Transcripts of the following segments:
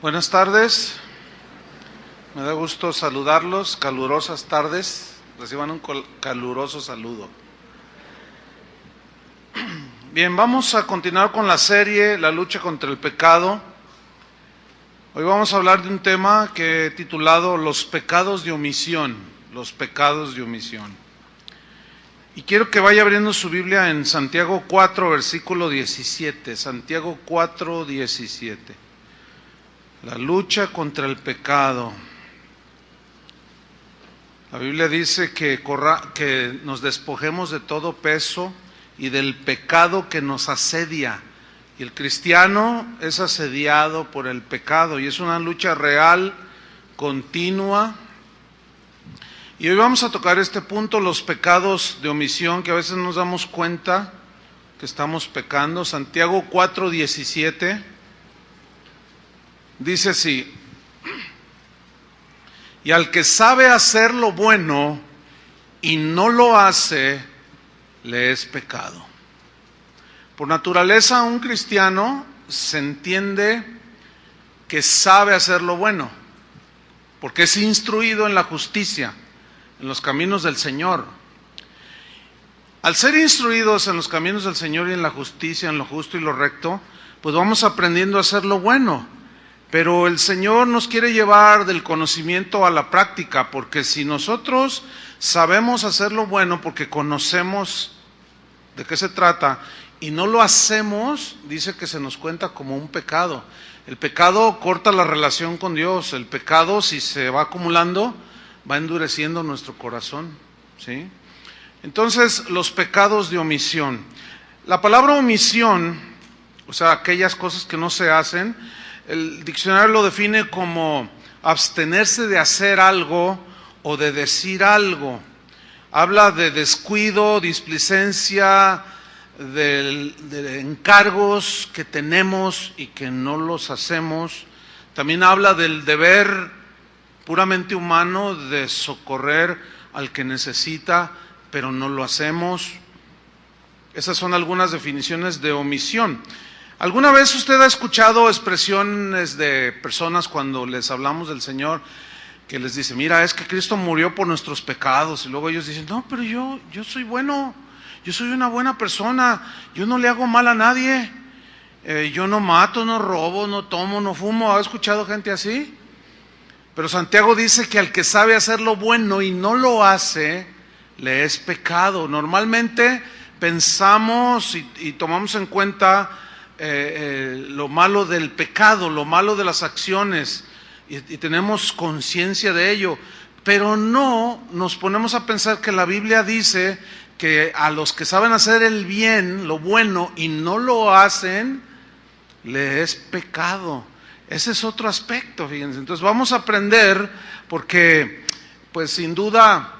Buenas tardes, me da gusto saludarlos, calurosas tardes, reciban un caluroso saludo. Bien, vamos a continuar con la serie La lucha contra el pecado. Hoy vamos a hablar de un tema que he titulado Los pecados de omisión, los pecados de omisión. Y quiero que vaya abriendo su Biblia en Santiago 4, versículo 17, Santiago 4, 17. La lucha contra el pecado. La Biblia dice que nos despojemos de todo peso y del pecado que nos asedia. Y el cristiano es asediado por el pecado y es una lucha real, continua. Y hoy vamos a tocar este punto, los pecados de omisión, que a veces nos damos cuenta que estamos pecando. Santiago 4, 17. Dice así: y al que sabe hacer lo bueno y no lo hace, le es pecado. Por naturaleza, un cristiano se entiende que sabe hacer lo bueno, porque es instruido en la justicia, en los caminos del Señor. Al ser instruidos en los caminos del Señor y en la justicia, en lo justo y lo recto, pues vamos aprendiendo a hacer lo bueno. Pero el Señor nos quiere llevar del conocimiento a la práctica, porque si nosotros sabemos hacer lo bueno porque conocemos de qué se trata y no lo hacemos, dice que se nos cuenta como un pecado. El pecado corta la relación con Dios. El pecado, si se va acumulando, va endureciendo nuestro corazón, ¿sí? Entonces, los pecados de omisión. La palabra omisión, o sea, aquellas cosas que no se hacen, el diccionario lo define como abstenerse de hacer algo o de decir algo. Habla de descuido, displicencia, de encargos que tenemos y que no los hacemos. También habla del deber puramente humano de socorrer al que necesita, pero no lo hacemos. Esas son algunas definiciones de omisión. ¿Alguna vez usted ha escuchado expresiones de personas cuando les hablamos del Señor que les dice, mira, es que Cristo murió por nuestros pecados? Y luego ellos dicen, no, pero yo soy bueno, yo soy una buena persona, yo no le hago mal a nadie, yo no mato, no robo, no tomo, no fumo. ¿Ha escuchado gente así? Pero Santiago dice que al que sabe hacer lo bueno y no lo hace, le es pecado. Normalmente pensamos y tomamos en cuenta lo malo del pecado, lo malo de las acciones, y tenemos conciencia de ello, pero no nos ponemos a pensar que la Biblia dice que a los que saben hacer el bien, lo bueno, y no lo hacen, le es pecado. Ese es otro aspecto, fíjense. Entonces vamos a aprender, porque pues sin duda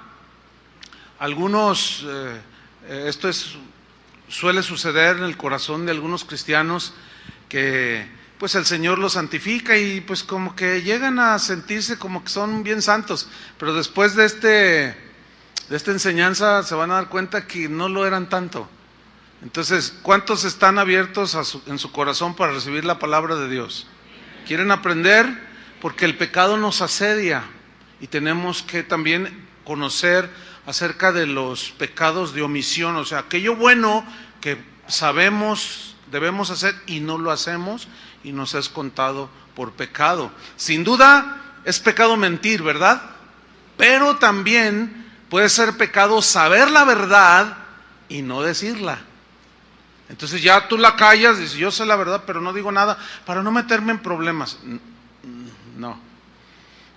algunos, suele suceder en el corazón de algunos cristianos que pues el Señor los santifica y pues como que llegan a sentirse como que son bien santos, pero después de esta enseñanza se van a dar cuenta que no lo eran tanto. Entonces, ¿cuántos están abiertos en su corazón para recibir la palabra de Dios? ¿Quieren aprender? Porque el pecado nos asedia y tenemos que también conocer acerca de los pecados de omisión, o sea, aquello bueno que sabemos debemos hacer y no lo hacemos y nos es contado por pecado. Sin duda es pecado mentir, ¿verdad? Pero también puede ser pecado saber la verdad y no decirla. Entonces ya tú la callas, dices, yo sé la verdad, pero no digo nada para no meterme en problemas. No.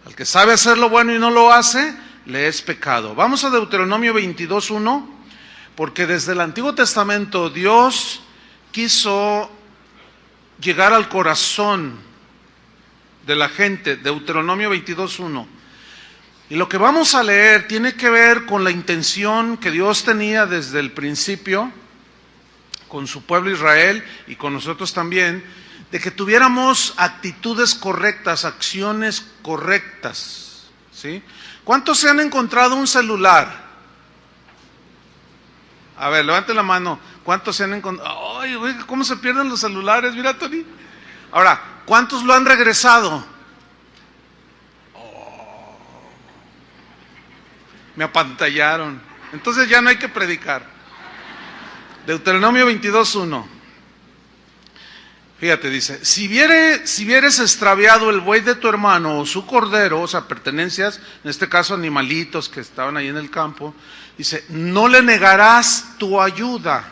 Al que sabe hacer lo bueno y no lo hace, le es pecado. Vamos a Deuteronomio 22:1, porque desde el Antiguo Testamento Dios quiso llegar al corazón de la gente. Deuteronomio 22:1. Y lo que vamos a leer tiene que ver con la intención que Dios tenía desde el principio con su pueblo Israel y con nosotros también, de que tuviéramos actitudes correctas, acciones correctas, ¿sí? ¿Cuántos se han encontrado un celular? A ver, levanten la mano. ¿Cuántos se han encontrado? Ay, oiga, ¿cómo se pierden los celulares? Mira, Tony. Ahora, ¿Cuántos lo han regresado? Me apantallaron. Entonces ya no hay que predicar. Deuteronomio 22:1. Fíjate, dice, si vieres extraviado el buey de tu hermano o su cordero, o sea, pertenencias, en este caso animalitos que estaban ahí en el campo, dice, no le negarás tu ayuda,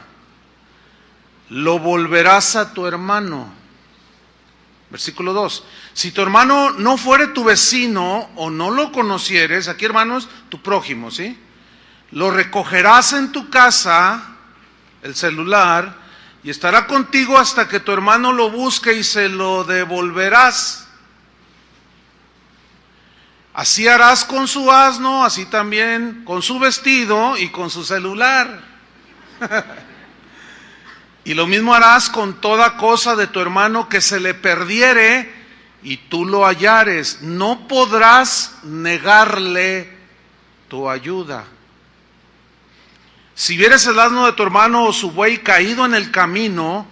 lo volverás a tu hermano. Versículo 2, si tu hermano no fuere tu vecino o no lo conocieres, aquí hermano es tu prójimo, ¿sí? Lo recogerás en tu casa, el celular, y estará contigo hasta que tu hermano lo busque y se lo devolverás. Así harás con su asno, así también con su vestido y con su celular. Y lo mismo harás con toda cosa de tu hermano que se le perdiere y tú lo hallares. No podrás negarle tu ayuda. Si vieres el asno de tu hermano o su buey caído en el camino,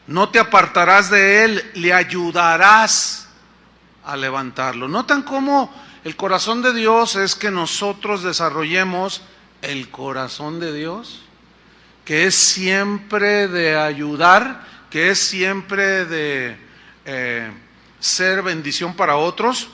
no te apartarás de él, le ayudarás a levantarlo. ¿Notan cómo el corazón de Dios es que nosotros desarrollemos el corazón de Dios? Que es siempre de ayudar, que es siempre de ser bendición para otros.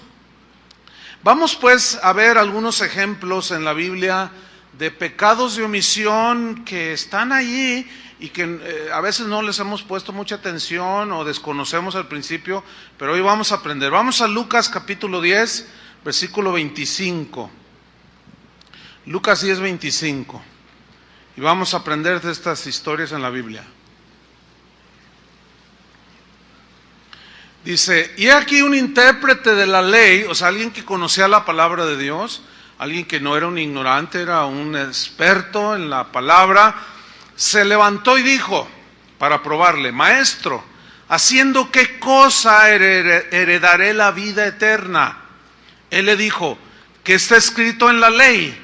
Vamos pues a ver algunos ejemplos en la Biblia de pecados de omisión que están allí y que a veces no les hemos puesto mucha atención o desconocemos al principio, pero hoy vamos a aprender. Vamos a Lucas capítulo 10, versículo 25. Lucas 10, 25. Y vamos a aprender de estas historias en la Biblia. Dice, y aquí un intérprete de la ley, o sea, alguien que conocía la palabra de Dios, alguien que no era un ignorante, era un experto en la palabra, se levantó y dijo, para probarle, maestro, ¿haciendo qué cosa heredaré la vida eterna? Él le dijo, ¿qué está escrito en la ley?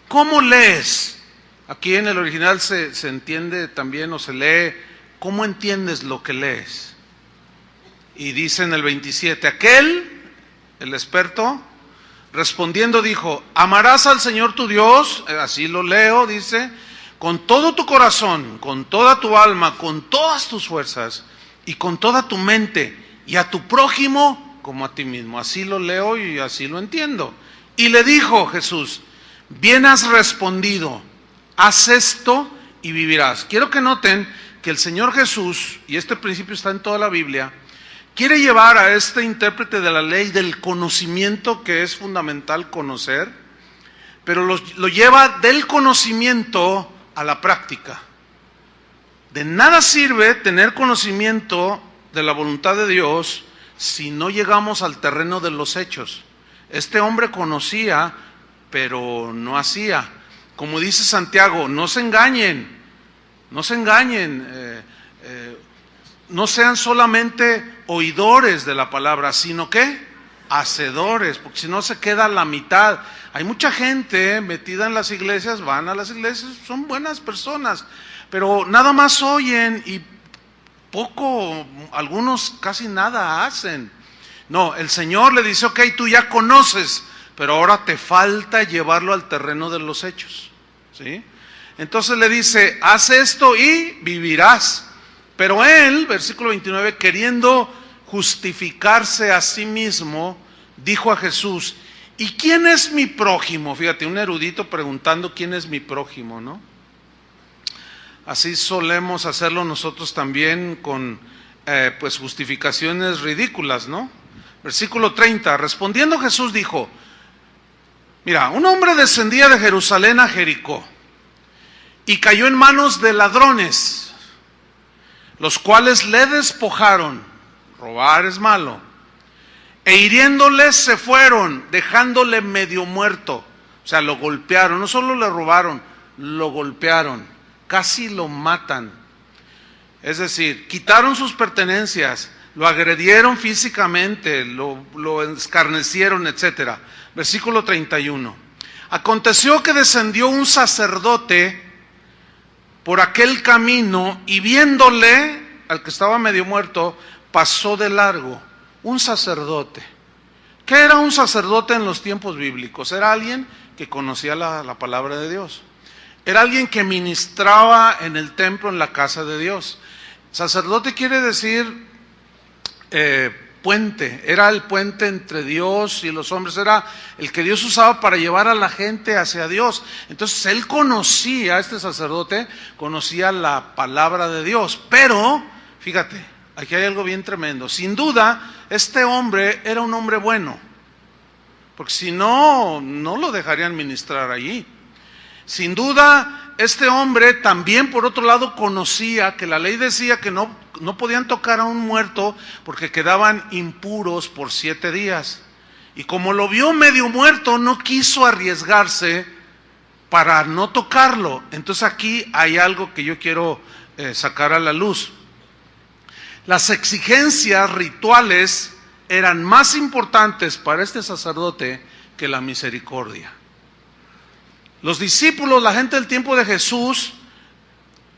¿Cómo lees? Aquí en el original se entiende también o se lee, ¿cómo entiendes lo que lees? Y dice en el 27, aquel, el experto, respondiendo dijo, amarás al Señor tu Dios, así lo leo, dice, con todo tu corazón, con toda tu alma, con todas tus fuerzas y con toda tu mente, y a tu prójimo como a ti mismo. Así lo leo y así lo entiendo. Y le dijo Jesús, bien has respondido, haz esto y vivirás. Quiero que noten que el Señor Jesús, y este principio está en toda la Biblia, quiere llevar a este intérprete de la ley del conocimiento, que es fundamental conocer, pero lo lleva del conocimiento a la práctica. De nada sirve tener conocimiento de la voluntad de Dios si no llegamos al terreno de los hechos. Este hombre conocía, pero no hacía. Como dice Santiago, no se engañen, no se engañen. No sean solamente oidores de la palabra, sino que hacedores, porque si no se queda a la mitad. Hay mucha gente metida en las iglesias, van a las iglesias, son buenas personas, pero nada más oyen y poco, algunos casi nada hacen. No, el Señor le dice, ok, tú ya conoces, pero ahora te falta llevarlo al terreno de los hechos, ¿sí? Entonces le dice, haz esto y vivirás. Pero él, versículo 29, queriendo justificarse a sí mismo, dijo a Jesús, ¿y quién es mi prójimo? Fíjate, un erudito preguntando quién es mi prójimo, ¿no? Así solemos hacerlo nosotros también con pues justificaciones ridículas, ¿no? Versículo 30, respondiendo Jesús dijo, mira, un hombre descendía de Jerusalén a Jericó y cayó en manos de ladrones, los cuales le despojaron, robar es malo, e hiriéndole se fueron, dejándole medio muerto. O sea, lo golpearon, no solo le robaron, lo golpearon, casi lo matan. Es decir, quitaron sus pertenencias, lo agredieron físicamente, lo escarnecieron, etc. Versículo 31. Aconteció que descendió un sacerdote por aquel camino y viéndole al que estaba medio muerto, pasó de largo. Un sacerdote. ¿Qué era un sacerdote en los tiempos bíblicos? Era alguien que conocía la palabra de Dios. Era alguien que ministraba en el templo, en la casa de Dios. Sacerdote quiere decir puente. Era el puente entre Dios y los hombres. Era el que Dios usaba para llevar a la gente hacia Dios. Entonces él conocía, este sacerdote conocía la palabra de Dios. Pero, fíjate, aquí hay algo bien tremendo. Sin duda, este hombre era un hombre bueno. Porque si no, no lo dejarían ministrar allí. Sin duda, este hombre también, por otro lado, conocía que la ley decía que no podían tocar a un muerto porque quedaban impuros por 7 días. Y como lo vio medio muerto, no quiso arriesgarse para no tocarlo. Entonces aquí hay algo que yo quiero sacar a la luz. Las exigencias rituales eran más importantes para este sacerdote que la misericordia. Los discípulos, la gente del tiempo de Jesús,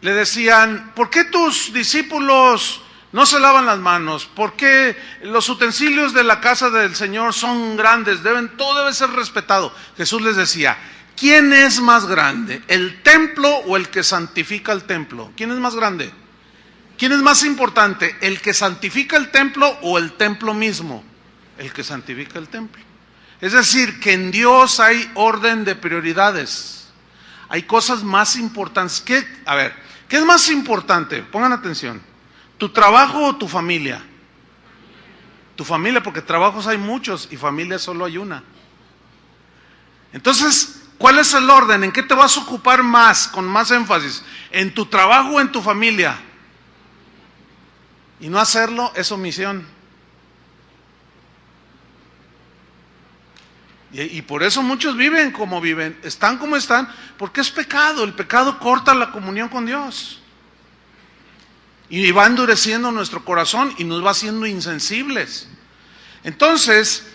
le decían: ¿por qué tus discípulos no se lavan las manos? ¿Por qué los utensilios de la casa del Señor son grandes? Todo debe ser respetado. Jesús les decía: ¿quién es más grande, el templo o el que santifica el templo? ¿Quién es más grande? ¿Quién es más importante, el que santifica el templo o el templo mismo? El que santifica el templo. Es decir, que en Dios hay orden de prioridades. Hay cosas más importantes. ¿Qué es más importante? Pongan atención. ¿Tu trabajo o tu familia? Tu familia, porque trabajos hay muchos y familia solo hay una. Entonces, ¿cuál es el orden? ¿En qué te vas a ocupar más, con más énfasis? ¿En tu trabajo o en tu familia? Y no hacerlo es omisión. Y por eso muchos viven como viven, están como están, porque es pecado. El pecado corta la comunión con Dios. Y va endureciendo nuestro corazón y nos va haciendo insensibles. Entonces,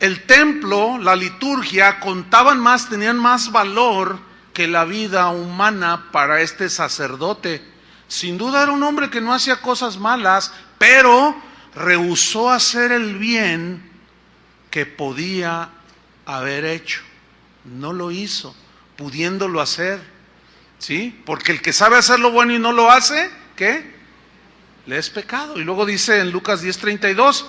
el templo, la liturgia, contaban más, tenían más valor que la vida humana para este sacerdote. Sin duda era un hombre que no hacía cosas malas, pero rehusó hacer el bien que podía haber hecho. No lo hizo, pudiéndolo hacer. ¿Sí? Porque el que sabe hacer lo bueno y no lo hace, ¿qué? Le es pecado. Y luego dice en Lucas 10:32,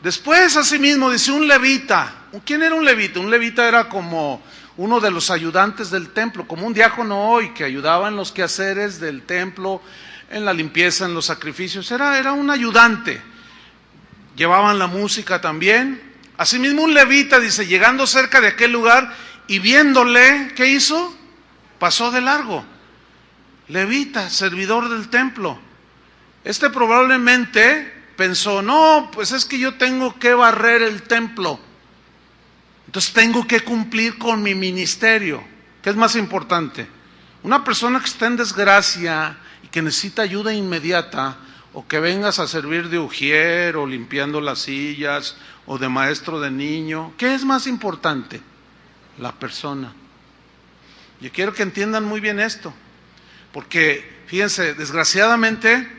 después asimismo dice un levita. ¿Quién era un levita? Un levita era como uno de los ayudantes del templo, como un diácono hoy, que ayudaba en los quehaceres del templo, en la limpieza, en los sacrificios. Era un ayudante. Llevaban la música también. Asimismo un levita, dice, llegando cerca de aquel lugar y viéndole, ¿qué hizo? Pasó de largo. Levita, servidor del templo. Este probablemente pensó: no, pues es que yo tengo que barrer el templo. Entonces tengo que cumplir con mi ministerio. ¿Qué es más importante? Una persona que está en desgracia y que necesita ayuda inmediata, o que vengas a servir de ujier o limpiando las sillas o de maestro de niño. ¿Qué es más importante? La persona. Yo quiero que entiendan muy bien esto, porque fíjense, desgraciadamente,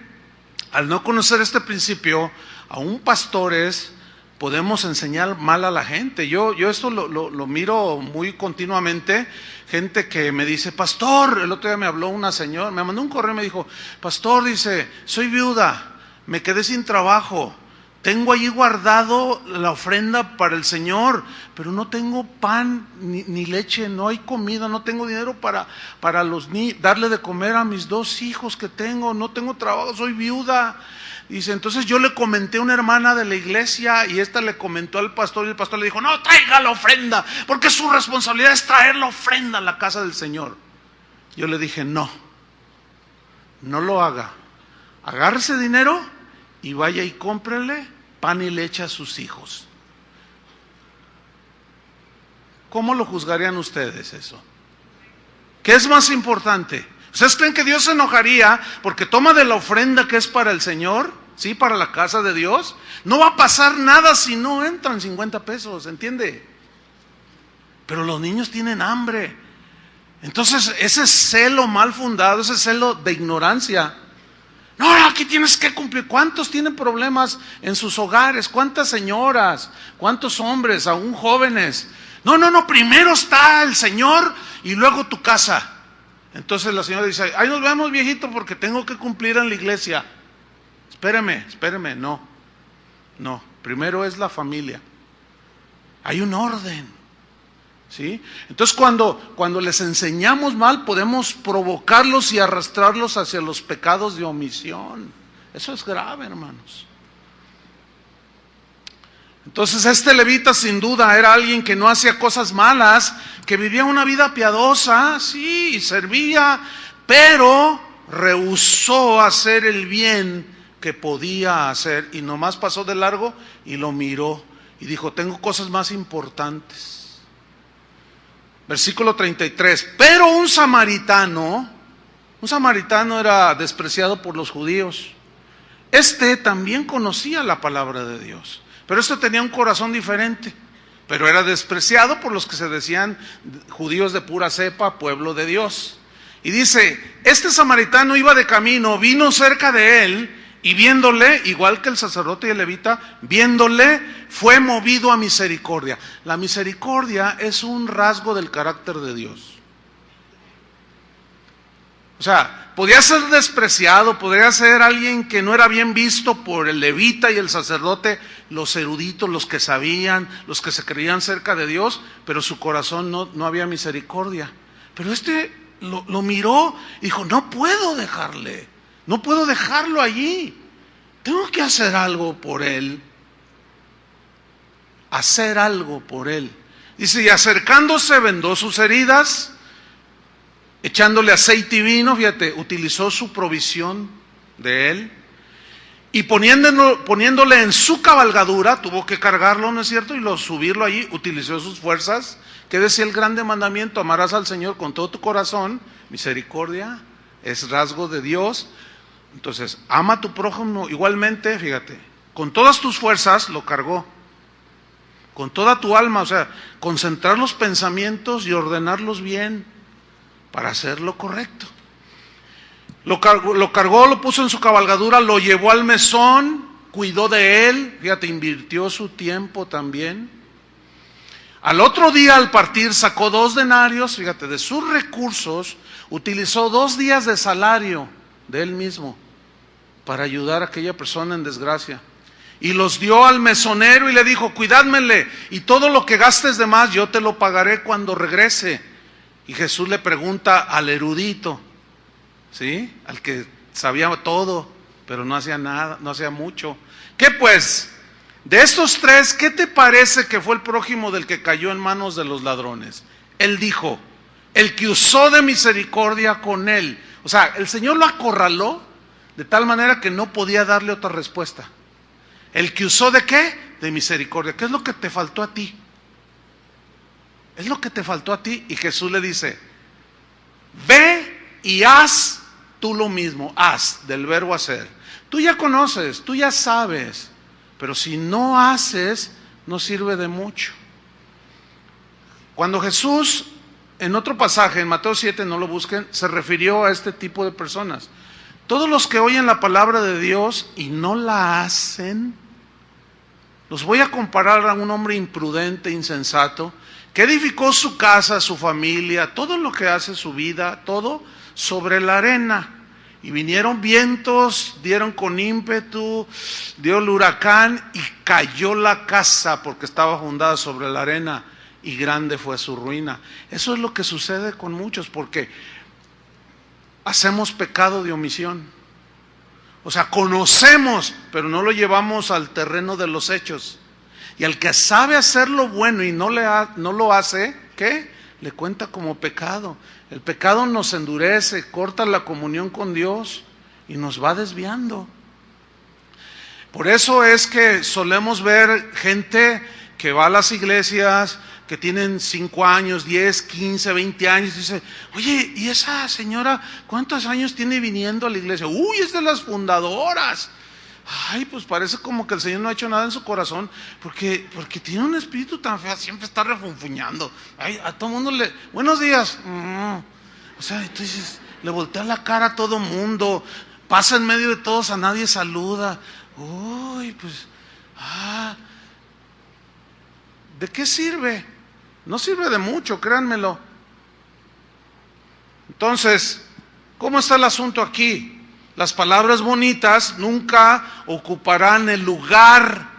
al no conocer este principio, aún pastores podemos enseñar mal a la gente. Yo esto lo miro muy continuamente. Gente que me dice: pastor, el otro día me habló una señora, me mandó un correo y me dijo: pastor, dice, soy viuda, me quedé sin trabajo, tengo allí guardado la ofrenda para el Señor, pero no tengo pan ni leche, no hay comida, no tengo dinero para darle de comer a mis 2 hijos que tengo, no tengo trabajo, soy viuda. Dice, entonces yo le comenté a una hermana de la iglesia y esta le comentó al pastor y el pastor le dijo: no, traiga la ofrenda, porque su responsabilidad es traer la ofrenda a la casa del Señor. Yo le dije: no lo haga, agarre ese dinero y vaya y cómprele pan y leche a sus hijos. ¿Cómo lo juzgarían ustedes eso? ¿Qué es más importante? ¿Ustedes creen que Dios se enojaría porque toma de la ofrenda que es para el Señor? ¿Sí? Para la casa de Dios. No va a pasar nada si no entran 50 pesos, ¿entiende? Pero los niños tienen hambre. Entonces ese celo mal fundado, ese celo de ignorancia, No, aquí tienes que cumplir. ¿Cuántos tienen problemas en sus hogares? ¿Cuántas señoras? ¿Cuántos hombres, aún jóvenes? No, primero está el Señor y luego tu casa. Entonces la señora dice, ahí nos vemos, viejito, porque tengo que cumplir en la iglesia. Espéreme, no, primero es la familia. Hay un orden, ¿sí? Entonces cuando les enseñamos mal, podemos provocarlos y arrastrarlos hacia los pecados de omisión. Eso es grave, hermanos. Entonces este levita sin duda era alguien que no hacía cosas malas, que vivía una vida piadosa, sí, servía, pero rehusó hacer el bien que podía hacer y nomás pasó de largo y lo miró y dijo, tengo cosas más importantes. Versículo 33, pero un samaritano era despreciado por los judíos. Este también conocía la palabra de Dios. Pero esto tenía un corazón diferente, pero era despreciado por los que se decían judíos de pura cepa, pueblo de Dios. Y dice, este samaritano iba de camino, vino cerca de él y viéndole, igual que el sacerdote y el levita, viéndole, fue movido a misericordia. La misericordia es un rasgo del carácter de Dios. O sea, podía ser despreciado, podría ser alguien que no era bien visto por el levita y el sacerdote, los eruditos, los que sabían, los que se creían cerca de Dios, pero su corazón no había misericordia. Pero este lo miró y dijo, no puedo dejarlo allí, tengo que hacer algo por él. Dice, y acercándose vendó sus heridas, echándole aceite y vino, fíjate, utilizó su provisión de él, y poniéndole en su cabalgadura, tuvo que cargarlo, ¿no es cierto? Y subirlo allí, utilizó sus fuerzas. ¿Qué decía el grande mandamiento? Amarás al Señor con todo tu corazón. Misericordia es rasgo de Dios. Entonces, ama a tu prójimo igualmente, fíjate, con todas tus fuerzas lo cargó, con toda tu alma, o sea, concentrar los pensamientos y ordenarlos bien para hacer lo correcto. Lo cargó, lo puso en su cabalgadura, lo llevó al mesón, cuidó de él, fíjate, invirtió su tiempo también. Al otro día, al partir, sacó 2 denarios, fíjate, de sus recursos, utilizó 2 días de salario de él mismo para ayudar a aquella persona en desgracia. Y los dio al mesonero y le dijo, cuidádmele, y todo lo que gastes de más yo te lo pagaré cuando regrese. Y Jesús le pregunta al erudito, ¿sí? Al que sabía todo, pero no hacía nada, no hacía mucho. ¿Qué pues? De estos 3, ¿qué te parece que fue el prójimo del que cayó en manos de los ladrones? Él dijo, el que usó de misericordia con él. O sea, el Señor lo acorraló de tal manera que no podía darle otra respuesta. ¿El que usó de qué? De misericordia. ¿Qué es lo que te faltó a ti? Es lo que te faltó a ti. Y Jesús le dice, ve y haz tú lo mismo. Haz, del verbo hacer. Tú ya conoces, tú ya sabes, pero si no haces, no sirve de mucho. Cuando Jesús, en otro pasaje, en Mateo 7, no lo busquen, se refirió a este tipo de personas. Todos los que oyen la palabra de Dios y no la hacen, los voy a comparar a un hombre imprudente, insensato, que edificó su casa, su familia, todo lo que hace, su vida, todo sobre la arena. Y vinieron vientos, dieron con ímpetu, dio el huracán y cayó la casa porque estaba fundada sobre la arena y grande fue su ruina. Eso es lo que sucede con muchos porque hacemos pecado de omisión. O sea, conocemos, pero no lo llevamos al terreno de los hechos. Y al que sabe hacer lo bueno y no lo hace, ¿qué? Le cuenta como pecado. El pecado nos endurece, corta la comunión con Dios y nos va desviando. Por eso es que solemos ver gente que va a las iglesias, que tienen 5 años, 10, 15, 20 años, y dice, oye, ¿y esa señora cuántos años tiene viniendo a la iglesia? Uy, es de las fundadoras. Ay, pues parece como que el Señor no ha hecho nada en su corazón, porque tiene un espíritu tan feo, siempre está refunfuñando. Ay, a todo mundo buenos días. O sea, entonces le voltea la cara a todo mundo. Pasa en medio de todos, a nadie saluda. Uy, pues, ¿de qué sirve? No sirve de mucho, créanmelo. Entonces, ¿cómo está el asunto aquí? Las palabras bonitas nunca ocuparán el lugar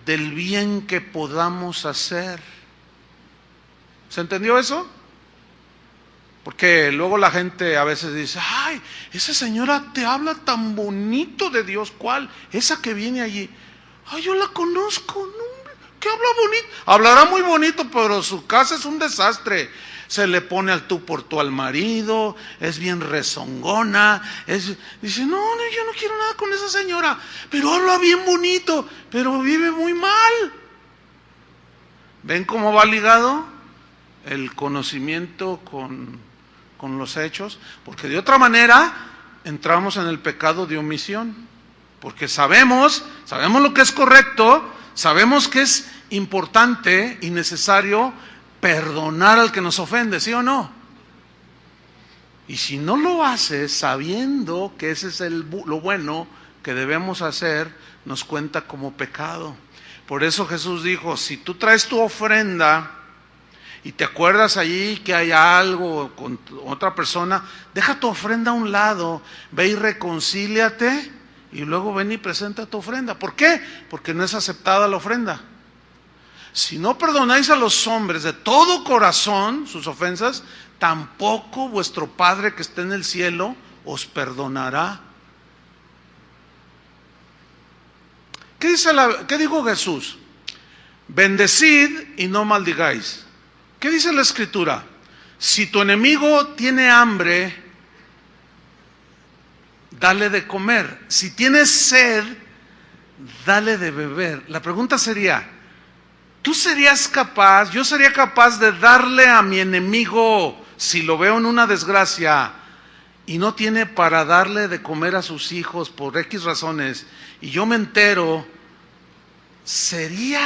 del bien que podamos hacer. ¿Se entendió eso? Porque luego la gente a veces dice, ay, esa señora te habla tan bonito de Dios. ¿Cuál? Esa que viene allí. Ay, yo la conozco, no, que habla bonito. Hablará muy bonito, pero su casa es un desastre. Se le pone al tú por tú al marido, es bien rezongona, dice, no, yo no quiero nada con esa señora, pero habla bien bonito, pero vive muy mal. ¿Ven cómo va ligado el conocimiento con los hechos? Porque de otra manera entramos en el pecado de omisión, porque sabemos lo que es correcto, sabemos que es importante y necesario perdonar al que nos ofende, ¿sí o no? Y si no lo haces sabiendo que ese es lo bueno que debemos hacer, nos cuenta como pecado. Por eso Jesús dijo, si tú traes tu ofrenda y te acuerdas allí que hay algo con otra persona, deja tu ofrenda a un lado, ve y reconcíliate y luego ven y presenta tu ofrenda. ¿Por qué? Porque no es aceptada la ofrenda. Si no perdonáis a los hombres de todo corazón sus ofensas, tampoco vuestro Padre que está en el cielo os perdonará. ¿Qué dijo Jesús? Bendecid y no maldigáis. ¿Qué dice la Escritura? Si tu enemigo tiene hambre, dale de comer. Si tiene sed, dale de beber. La pregunta sería, ¿tú serías capaz, yo sería capaz de darle a mi enemigo, si lo veo en una desgracia y no tiene para darle de comer a sus hijos por X razones, y yo me entero, sería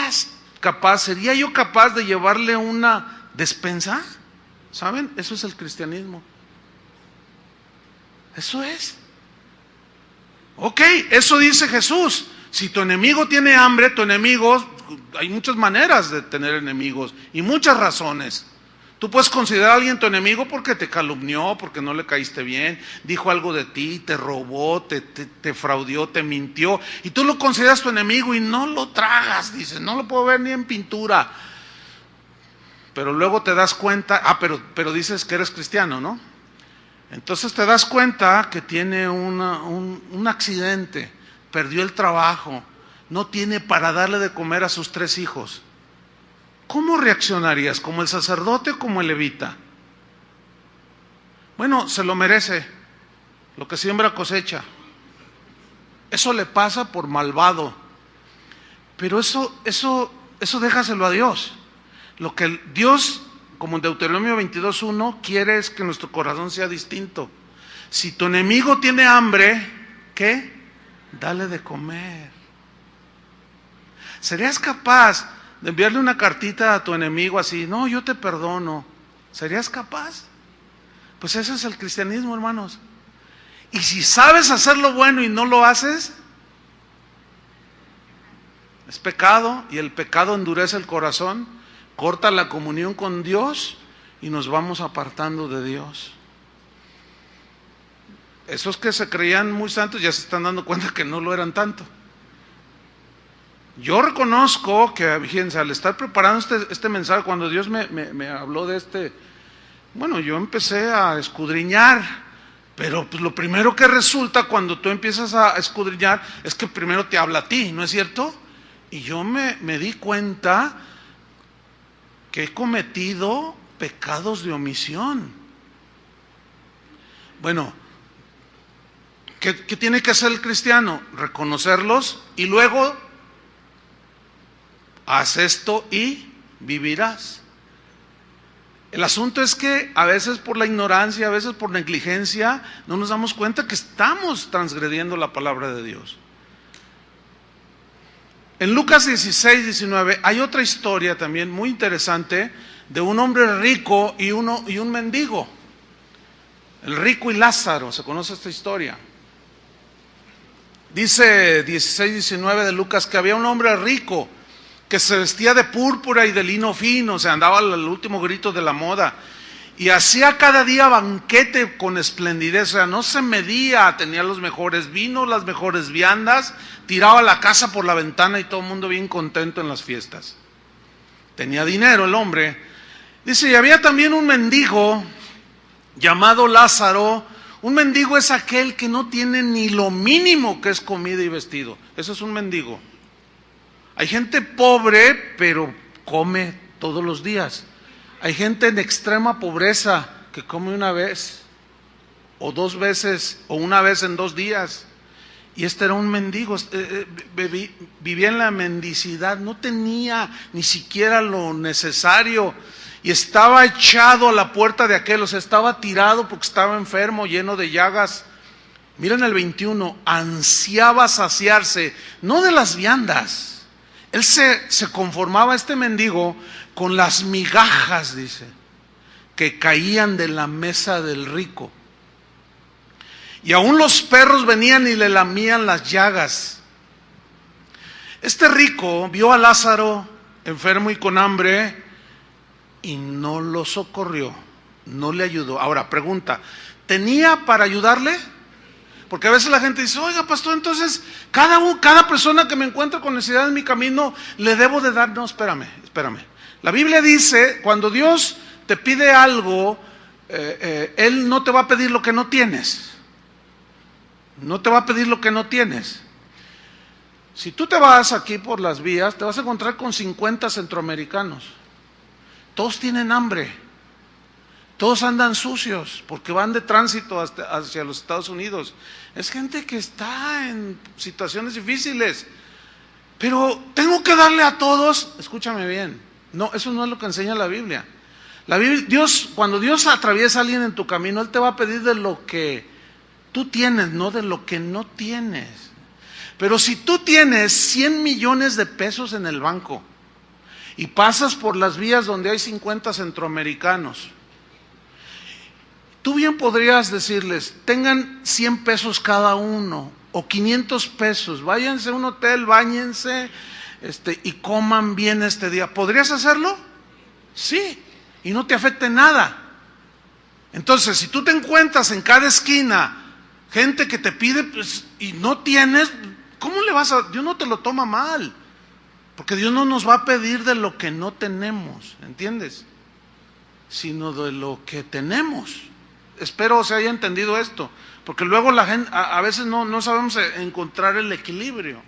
yo capaz de llevarle una despensa? ¿Saben? Eso es el cristianismo. Eso es. Ok, eso dice Jesús. Si tu enemigo tiene hambre, tu enemigo, hay muchas maneras de tener enemigos y muchas razones. Tú puedes considerar a alguien tu enemigo porque te calumnió, porque no le caíste bien, dijo algo de ti, te robó, te fraudió, te mintió, y tú lo consideras tu enemigo y no lo tragas, dices, no lo puedo ver ni en pintura. Pero luego te das cuenta, pero dices que eres cristiano, ¿no? Entonces te das cuenta que tiene un accidente, perdió el trabajo, no tiene para darle de comer a sus 3 hijos. ¿Cómo reaccionarías? ¿Como el sacerdote o como el levita? Bueno, se lo merece, lo que siembra cosecha. Eso le pasa por malvado. Pero eso déjaselo a Dios. Lo que Dios, como en Deuteronomio 22:1, quiere es que nuestro corazón sea distinto. Si tu enemigo tiene hambre, ¿qué? Dale de comer. ¿Serías capaz de enviarle una cartita a tu enemigo así? No, yo te perdono. ¿Serías capaz? Pues ese es el cristianismo, hermanos. Y si sabes hacer lo bueno y no lo haces, es pecado, y el pecado endurece el corazón, corta la comunión con Dios y nos vamos apartando de Dios. Esos que se creían muy santos ya se están dando cuenta que no lo eran tanto. Yo reconozco que, fíjense, al estar preparando este mensaje, cuando Dios me habló de bueno, yo empecé a escudriñar, pero pues lo primero que resulta cuando tú empiezas a escudriñar es que primero te habla a ti, ¿no es cierto? Y yo me di cuenta que he cometido pecados de omisión. Bueno, ¿qué tiene que hacer el cristiano? Reconocerlos y luego haz esto y vivirás. El asunto es que a veces por la ignorancia, a veces por negligencia, no nos damos cuenta que estamos transgrediendo la palabra de Dios. En Lucas 16:19 hay otra historia también muy interesante de un hombre rico y un mendigo. El rico y Lázaro, ¿se conoce esta historia? Dice 16-19 de Lucas que había un hombre rico que se vestía de púrpura y de lino fino, o sea, andaba al último grito de la moda, y hacía cada día banquete con esplendidez, o sea, no se medía, tenía los mejores vinos, las mejores viandas, tiraba la casa por la ventana y todo el mundo bien contento en las fiestas. Tenía dinero el hombre. Dice, y había también un mendigo llamado Lázaro. Un mendigo es aquel que no tiene ni lo mínimo que es comida y vestido. Eso es un mendigo. Hay gente pobre, pero come todos los días. Hay gente en extrema pobreza que come una vez, o dos veces, o una vez en 2 días. Y este era un mendigo, vivía en la mendicidad, no tenía ni siquiera lo necesario. Y estaba echado a la puerta de aquel, o sea, estaba tirado porque estaba enfermo, lleno de llagas. Miren el 21, ansiaba saciarse, no de las viandas. Él se conformaba, este mendigo, con las migajas, dice, que caían de la mesa del rico. Y aún los perros venían y le lamían las llagas. Este rico vio a Lázaro enfermo y con hambre y no lo socorrió, no le ayudó. Ahora, pregunta, ¿tenía para ayudarle? Porque a veces la gente dice, oiga, pastor, entonces cada persona que me encuentra con necesidad en mi camino le debo de dar. No, espérame. La Biblia dice, cuando Dios te pide algo, Él no te va a pedir lo que no tienes. No te va a pedir lo que no tienes. Si tú te vas aquí por las vías, te vas a encontrar con 50 centroamericanos. Todos tienen hambre. Todos andan sucios porque van de tránsito hacia los Estados Unidos. Es gente que está en situaciones difíciles. Pero tengo que darle a todos. Escúchame bien. No, eso no es lo que enseña la Biblia. Cuando Dios atraviesa a alguien en tu camino, Él te va a pedir de lo que tú tienes, no de lo que no tienes. Pero si tú tienes 100 millones de pesos en el banco y pasas por las vías donde hay 50 centroamericanos, tú bien podrías decirles, tengan 100 pesos cada uno o 500 pesos, váyanse a un hotel, báñense y coman bien este día. ¿Podrías hacerlo? Sí, y no te afecte nada. Entonces, si tú te encuentras en cada esquina gente que te pide pues, y no tienes, ¿cómo le vas a...? Dios no te lo toma mal, porque Dios no nos va a pedir de lo que no tenemos, ¿entiendes? Sino de lo que tenemos. Espero se haya entendido esto, porque luego la gente, a veces no sabemos encontrar el equilibrio.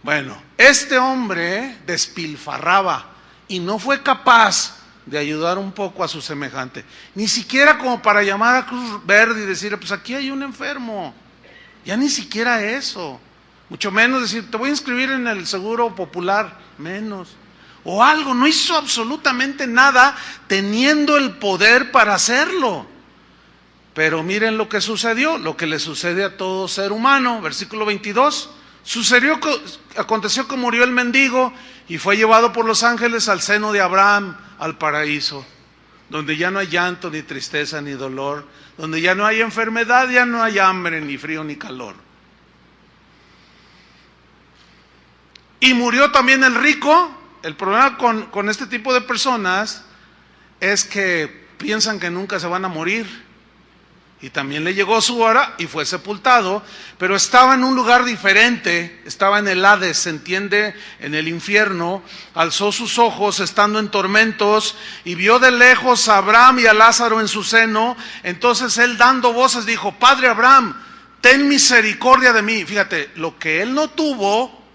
Bueno, este hombre despilfarraba y no fue capaz de ayudar un poco a su semejante, ni siquiera como para llamar a Cruz Verde y decir, pues aquí hay un enfermo. Ya ni siquiera eso, mucho menos decir, te voy a inscribir en el seguro popular, menos, o algo. No hizo absolutamente nada teniendo el poder para hacerlo. Pero miren lo que sucedió, lo que le sucede a todo ser humano, versículo 22. Aconteció que murió el mendigo y fue llevado por los ángeles al seno de Abraham, al paraíso, donde ya no hay llanto, ni tristeza, ni dolor, donde ya no hay enfermedad, ya no hay hambre, ni frío, ni calor. Y murió también el rico. El problema con este tipo de personas es que piensan que nunca se van a morir. Y también le llegó su hora y fue sepultado, pero estaba en un lugar diferente, estaba en el Hades, se entiende, en el infierno. Alzó sus ojos estando en tormentos y vio de lejos a Abraham y a Lázaro en su seno. Entonces él, dando voces, dijo, Padre Abraham, ten misericordia de mí. Fíjate, lo que él no tuvo,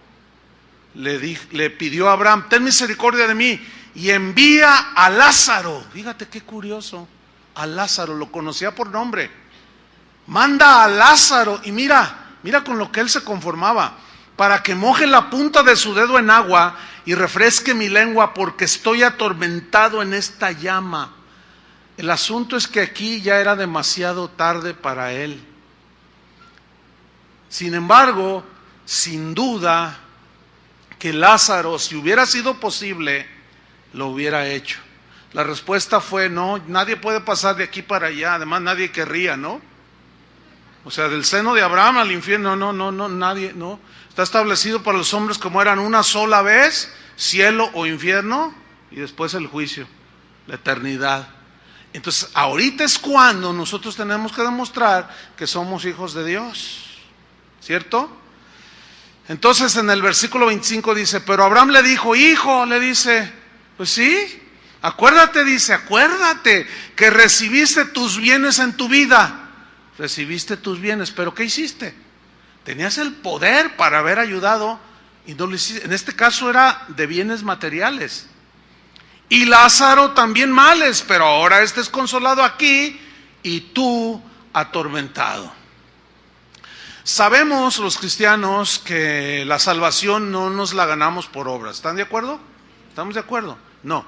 le pidió a Abraham, ten misericordia de mí y envía a Lázaro. Fíjate qué curioso. A Lázaro, lo conocía por nombre. Manda a Lázaro y mira con lo que él se conformaba, para que moje la punta de su dedo en agua y refresque mi lengua, porque estoy atormentado en esta llama. El asunto es que aquí ya era demasiado tarde para él. Sin embargo, sin duda que Lázaro, si hubiera sido posible, lo hubiera hecho. La respuesta fue no, nadie puede pasar de aquí para allá, además nadie querría, ¿no? O sea, del seno de Abraham al infierno, no, nadie, no. Está establecido para los hombres como eran una sola vez, cielo o infierno, y después el juicio, la eternidad. Entonces, ahorita es cuando nosotros tenemos que demostrar que somos hijos de Dios, ¿cierto? Entonces, en el versículo 25 dice, pero Abraham le dijo, hijo, le dice, pues sí, acuérdate, dice, acuérdate que recibiste tus bienes en tu vida. Recibiste tus bienes, pero ¿qué hiciste? Tenías el poder para haber ayudado y no lo hiciste. En este caso era de bienes materiales. Y Lázaro también males, pero ahora este es consolado aquí y tú atormentado. Sabemos los cristianos que la salvación no nos la ganamos por obras. ¿Están de acuerdo? ¿Estamos de acuerdo? No.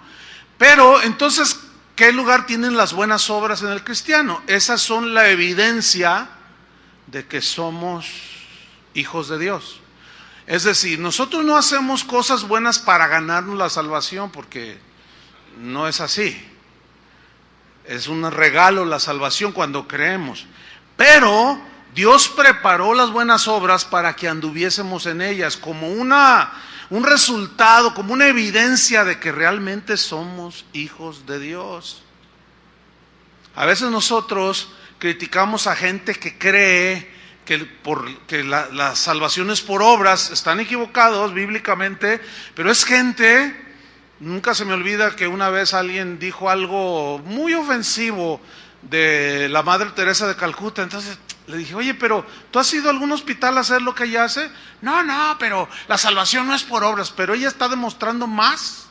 Pero entonces, ¿qué lugar tienen las buenas obras en el cristiano? Esas son la evidencia de que somos hijos de Dios. Es decir, nosotros no hacemos cosas buenas para ganarnos la salvación, porque no es así. Es un regalo la salvación cuando creemos. Pero Dios preparó las buenas obras para que anduviésemos en ellas como un resultado, como una evidencia de que realmente somos hijos de Dios. A veces nosotros criticamos a gente que cree que la salvación es por obras. Están equivocados bíblicamente, pero es gente. Nunca se me olvida que una vez alguien dijo algo muy ofensivo de la Madre Teresa de Calcuta. Entonces le dije, oye, pero ¿tú has ido a algún hospital a hacer lo que ella hace? No, pero la salvación no es por obras. Pero ella está demostrando más.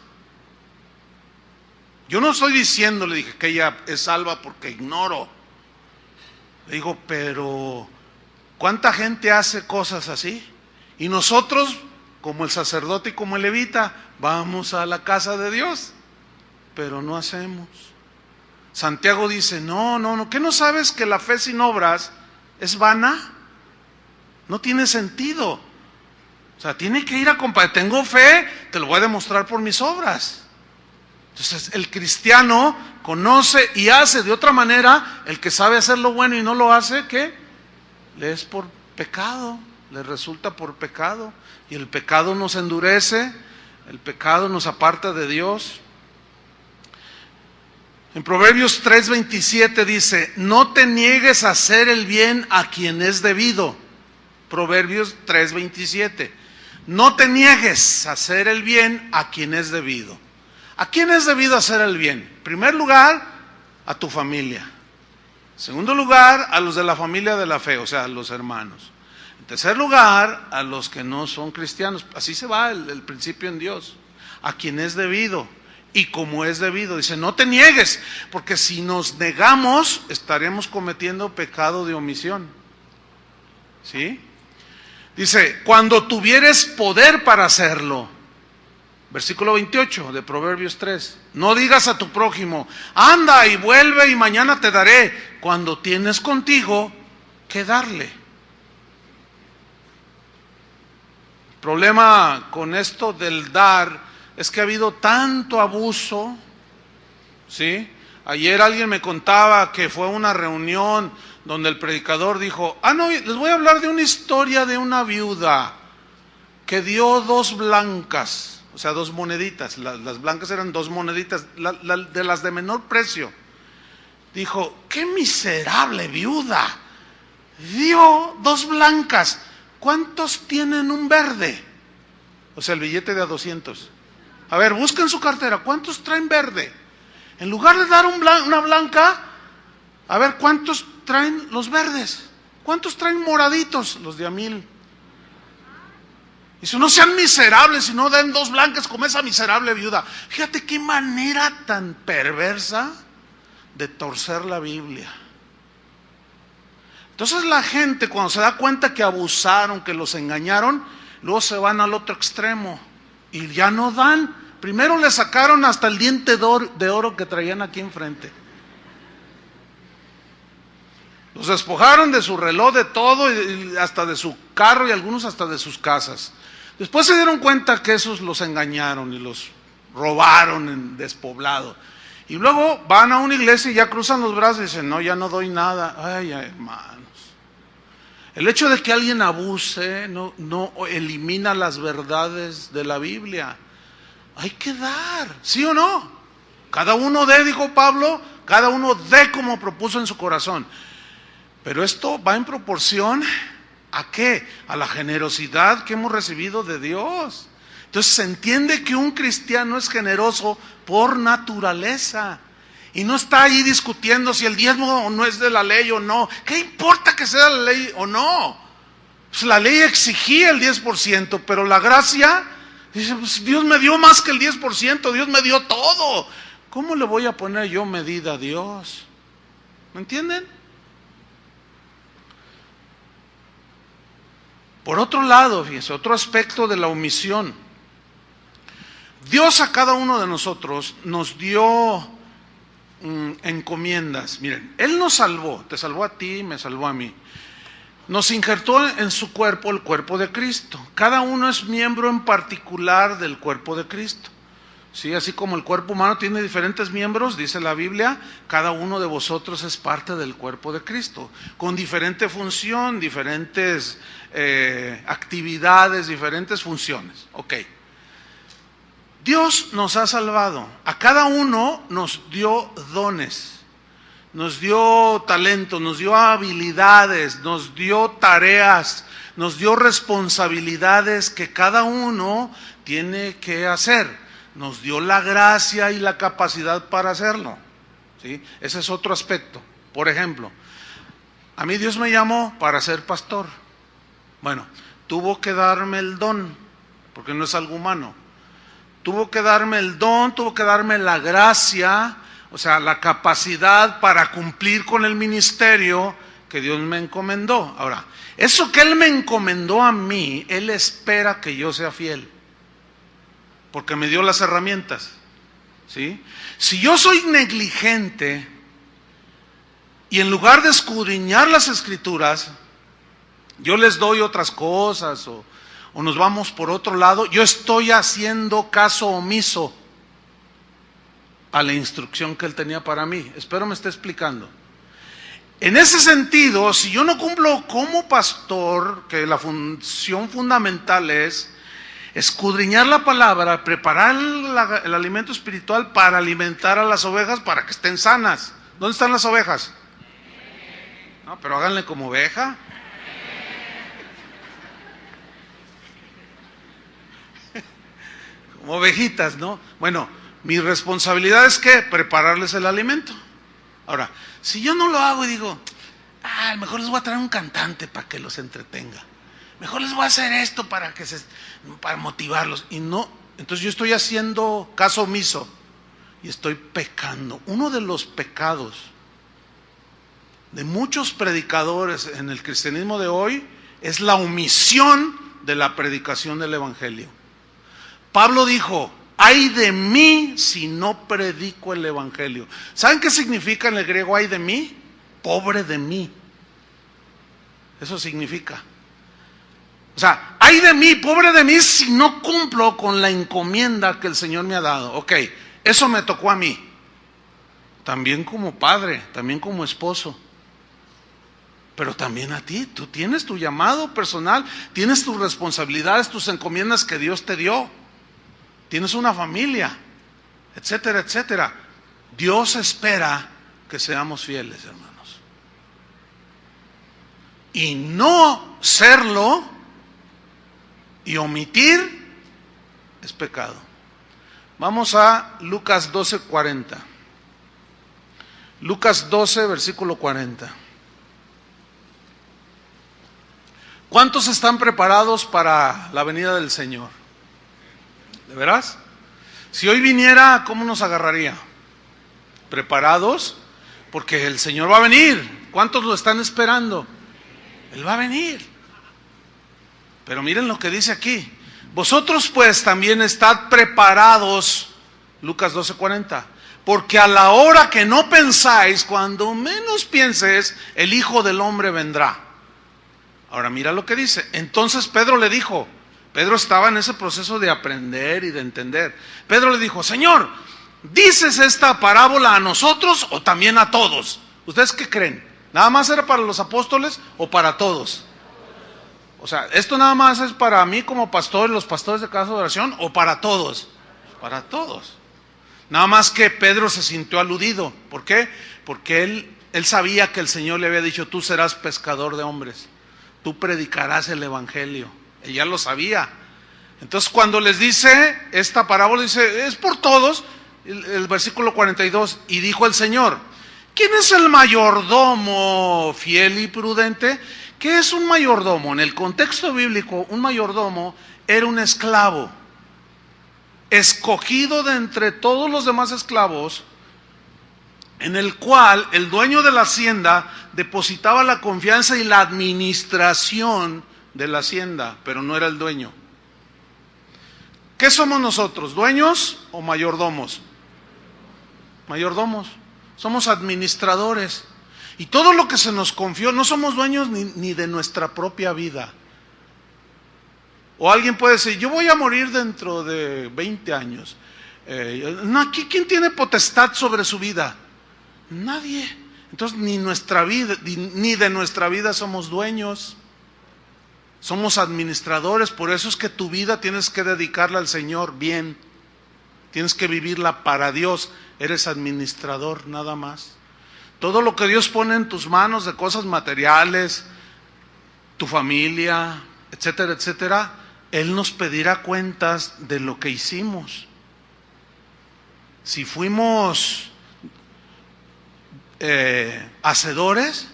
Yo no estoy diciendo, le dije, que ella es salva porque ignoro. Le digo, pero ¿cuánta gente hace cosas así? Y nosotros, como el sacerdote y como el levita, vamos a la casa de Dios, pero no hacemos. Santiago dice, no, ¿qué no sabes que la fe sin obras es vana? No tiene sentido. O sea, tiene que ir acompañado. Tengo fe, te lo voy a demostrar por mis obras. Entonces, el cristiano conoce y hace de otra manera. El que sabe hacer lo bueno y no lo hace, ¿qué? Le es por pecado, le resulta por pecado. Y el pecado nos endurece, el pecado nos aparta de Dios. En Proverbios 3:27 dice, no te niegues a hacer el bien a quien es debido. Proverbios 3:27. No te niegues a hacer el bien a quien es debido. ¿A quién es debido hacer el bien? En primer lugar, a tu familia. En segundo lugar, a los de la familia de la fe, o sea, a los hermanos. En tercer lugar, a los que no son cristianos. Así se va el principio en Dios. A quien es debido y como es debido. Dice, no te niegues, porque si nos negamos, estaremos cometiendo pecado de omisión. ¿Sí? Dice, cuando tuvieres poder para hacerlo. Versículo 28 de Proverbios 3. No digas a tu prójimo, anda y vuelve y mañana te daré, cuando tienes contigo que darle. El problema con esto del dar es que ha habido tanto abuso, ¿sí? Ayer alguien me contaba que fue a una reunión donde el predicador dijo, no, les voy a hablar de una historia de una viuda que dio 2 blancas. O sea, 2 moneditas, las blancas eran 2 moneditas, de las de menor precio. Dijo, qué miserable viuda, dio 2 blancas, ¿cuántos tienen un verde? O sea, el billete de a 200. A ver, busquen su cartera, ¿cuántos traen verde? En lugar de dar una blanca, a ver, ¿cuántos traen los verdes? ¿Cuántos traen moraditos? Los de a 1000. Y si no sean miserables, si no den 2 blancas como esa miserable viuda. Fíjate qué manera tan perversa de torcer la Biblia. Entonces la gente, cuando se da cuenta que abusaron, que los engañaron, luego se van al otro extremo y ya no dan. Primero le sacaron hasta el diente de oro que traían aquí enfrente. Los despojaron de su reloj, de todo, y hasta de su carro y algunos hasta de sus casas. Después se dieron cuenta que esos los engañaron y los robaron en despoblado. Y luego van a una iglesia y ya cruzan los brazos y dicen, no, ya no doy nada. Ay, hermanos. El hecho de que alguien abuse no elimina las verdades de la Biblia. Hay que dar, ¿sí o no? Cada uno dé, dijo Pablo, cada uno dé como propuso en su corazón. Pero esto va en proporción ¿a qué? A la generosidad que hemos recibido de Dios. Entonces se entiende que un cristiano es generoso por naturaleza. Y no está ahí discutiendo si el diezmo no es de la ley o no. ¿Qué importa que sea la ley o no? Pues la ley exigía el 10%, pero la gracia, dice, pues Dios me dio más que el 10%, Dios me dio todo. ¿Cómo le voy a poner yo medida a Dios? ¿Me entienden? Por otro lado, fíjense, otro aspecto de la omisión. Dios a cada uno de nosotros nos dio encomiendas. Miren, Él nos salvó, te salvó a ti, me salvó a mí. Nos injertó en su cuerpo, el cuerpo de Cristo. Cada uno es miembro en particular del cuerpo de Cristo. ¿Sí? Así como el cuerpo humano tiene diferentes miembros, dice la Biblia, cada uno de vosotros es parte del cuerpo de Cristo, con diferente función, diferentes actividades, diferentes funciones. Ok. Dios nos ha salvado, a cada uno nos dio dones, nos dio talentos, nos dio habilidades, nos dio tareas, nos dio responsabilidades que cada uno tiene que hacer. Nos dio la gracia y la capacidad para hacerlo, ¿sí? Ese es otro aspecto. Por ejemplo, a mí Dios me llamó para ser pastor. Bueno, tuvo que darme el don, porque no es algo humano. Tuvo que darme el don, tuvo que darme la gracia, o sea, la capacidad para cumplir con el ministerio que Dios me encomendó. Ahora, eso que Él me encomendó a mí, Él espera que yo sea fiel, porque me dio las herramientas, ¿sí? Si yo soy negligente y en lugar de escudriñar las Escrituras, yo les doy otras cosas o nos vamos por otro lado, yo estoy haciendo caso omiso a la instrucción que Él tenía para mí. Espero me esté explicando. En ese sentido, si yo no cumplo como pastor, que la función fundamental es escudriñar la palabra, preparar el alimento espiritual para alimentar a las ovejas para que estén sanas. ¿Dónde están las ovejas? No, pero háganle como oveja. Como ovejitas, ¿no? Bueno, mi responsabilidad es ¿qué? Prepararles el alimento. Ahora, si yo no lo hago y digo, mejor les voy a traer un cantante para que los entretenga. Mejor les voy a hacer esto para motivarlos. Y no, entonces yo estoy haciendo caso omiso y estoy pecando. Uno de los pecados de muchos predicadores en el cristianismo de hoy es la omisión de la predicación del evangelio. Pablo dijo, ay de mí si no predico el evangelio. ¿Saben qué significa en el griego ay de mí? Pobre de mí. Eso significa. O sea, ay de mí, pobre de mí si no cumplo con la encomienda que el Señor me ha dado. Ok, eso me tocó a mí. También como padre, también como esposo. Pero también a ti, tú tienes tu llamado personal, tienes tus responsabilidades, tus encomiendas que Dios te dio. Tienes una familia, etcétera, etcétera. Dios espera que seamos fieles, hermanos. Y no serlo y omitir es pecado. Vamos a Lucas 12:40. Lucas 12, versículo 40. ¿Cuántos están preparados para la venida del Señor? ¿De veras? Si hoy viniera, ¿cómo nos agarraría? ¿Preparados? Porque el Señor va a venir. ¿Cuántos lo están esperando? Él va a venir. Pero miren lo que dice aquí. Vosotros pues también estad preparados, Lucas 12:40, porque a la hora que no pensáis, cuando menos pienses, el Hijo del Hombre vendrá. Ahora mira lo que dice. Entonces Pedro le dijo, Pedro estaba en ese proceso de aprender y de entender. Pedro le dijo, Señor, ¿dices esta parábola a nosotros o también a todos? ¿Ustedes qué creen? ¿Nada más era para los apóstoles o para todos? O sea, ¿esto nada más es para mí como pastor, los pastores de casa de oración, o para todos? Para todos. Nada más que Pedro se sintió aludido. ¿Por qué? Porque él sabía que el Señor le había dicho, tú serás pescador de hombres, tú predicarás el evangelio. Él ya lo sabía. Entonces cuando les dice esta parábola, dice, es por todos. El versículo 42, y dijo el Señor, ¿quién es el mayordomo fiel y prudente? ¿Qué es un mayordomo? En el contexto bíblico, un mayordomo era un esclavo, escogido de entre todos los demás esclavos, en el cual el dueño de la hacienda depositaba la confianza y la administración de la hacienda, pero no era el dueño. ¿Qué somos nosotros? ¿Dueños o mayordomos? Mayordomos. Somos administradores. Y todo lo que se nos confió, no somos dueños ni de nuestra propia vida. O alguien puede decir, yo voy a morir dentro de 20 años. No, aquí, ¿quién tiene potestad sobre su vida? Nadie. Entonces ni nuestra vida, ni de nuestra vida somos dueños. Somos administradores. Por eso es que tu vida tienes que dedicarla al Señor bien. Tienes que vivirla para Dios. Eres administrador nada más. Todo lo que Dios pone en tus manos de cosas materiales, tu familia, etcétera, etcétera, Él nos pedirá cuentas de lo que hicimos. Si fuimos hacedores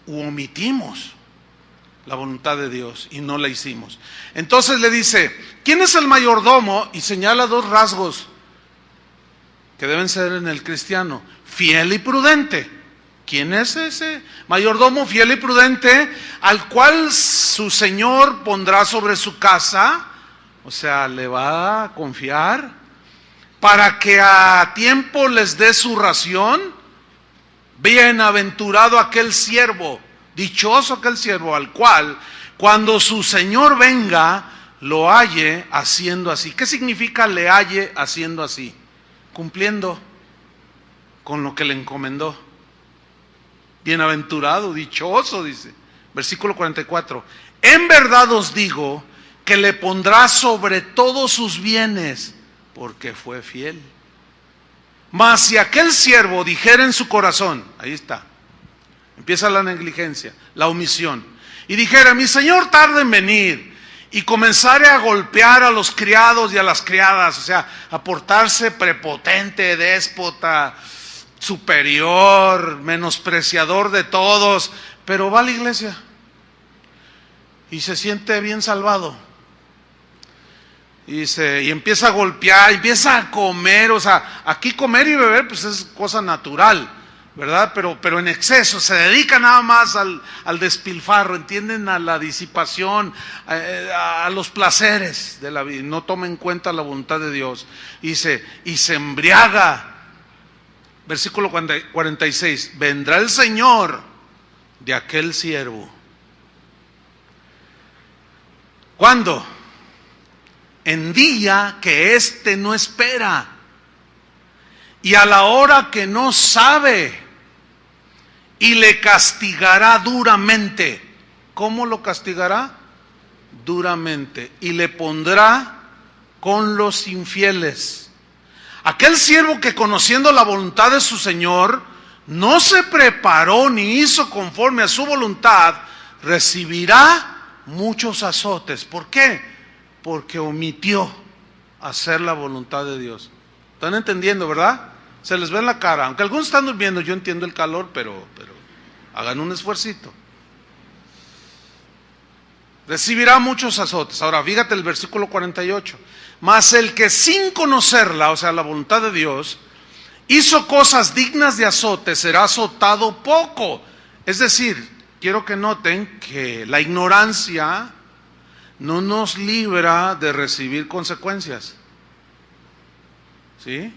u omitimos la voluntad de Dios y no la hicimos. Entonces le dice, ¿quién es el mayordomo? Y señala dos rasgos que deben ser en el cristiano: fiel y prudente. ¿Quién es ese mayordomo fiel y prudente? Al cual su señor pondrá sobre su casa, o sea, le va a confiar, para que a tiempo les dé su ración. Bienaventurado aquel siervo, dichoso aquel siervo, al cual, cuando su señor venga, lo halle haciendo así. ¿Qué significa le halle haciendo así? Cumpliendo con lo que le encomendó. Bienaventurado, dichoso, dice. Versículo 44. En verdad os digo que le pondrá sobre todos sus bienes, porque fue fiel. Mas si aquel siervo dijera en su corazón, ahí está, empieza la negligencia, la omisión, y dijera, mi señor tarda en venir, y comenzare a golpear a los criados y a las criadas, o sea, a portarse prepotente, déspota, superior, menospreciador de todos, pero va a la iglesia y se siente bien salvado. Y empieza a golpear, empieza a comer, o sea, aquí comer y beber pues es cosa natural, ¿verdad? Pero en exceso, se dedica nada más al despilfarro, ¿entienden? A la disipación, a los placeres de la vida, no toma en cuenta la voluntad de Dios. Y se embriaga. Versículo 46, vendrá el Señor de aquel siervo. ¿Cuándo? En día que éste no espera, y a la hora que no sabe, y le castigará duramente. ¿Cómo lo castigará? Duramente. Y le pondrá con los infieles. Aquel siervo que, conociendo la voluntad de su Señor, no se preparó ni hizo conforme a su voluntad, recibirá muchos azotes. ¿Por qué? Porque omitió hacer la voluntad de Dios. ¿Están entendiendo, verdad? Se les ve en la cara. Aunque algunos están durmiendo, yo entiendo el calor, pero hagan un esfuercito. Recibirá muchos azotes. Ahora, fíjate el versículo 48. Mas el que sin conocerla, o sea, la voluntad de Dios, hizo cosas dignas de azote, será azotado poco. Es decir, quiero que noten que la ignorancia no nos libra de recibir consecuencias. ¿Sí?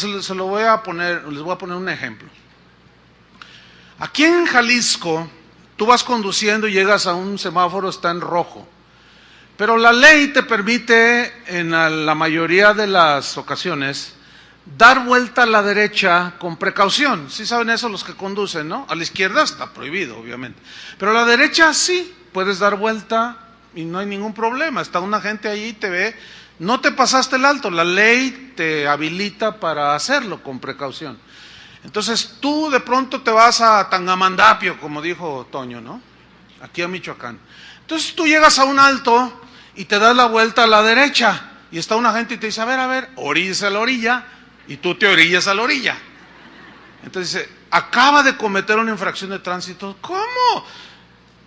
Les voy a poner un ejemplo. Aquí en Jalisco, tú vas conduciendo y llegas a un semáforo, está en rojo. Pero la ley te permite, en la mayoría de las ocasiones, dar vuelta a la derecha con precaución. Sí saben eso los que conducen, ¿no? A la izquierda está prohibido, obviamente. Pero a la derecha sí. puedes dar vuelta y no hay ningún problema. Está una gente ahí, te ve, no te pasaste el alto, la ley te habilita para hacerlo con precaución. Entonces tú de pronto te vas a Tangamandapio, como dijo Toño, ¿no? Aquí a Michoacán. Entonces tú llegas a un alto y te das la vuelta a la derecha y está una gente y te dice, a ver, oríllese a la orilla, y tú te orillas a la orilla. Entonces dice, acaba de cometer una infracción de tránsito. ¿Cómo?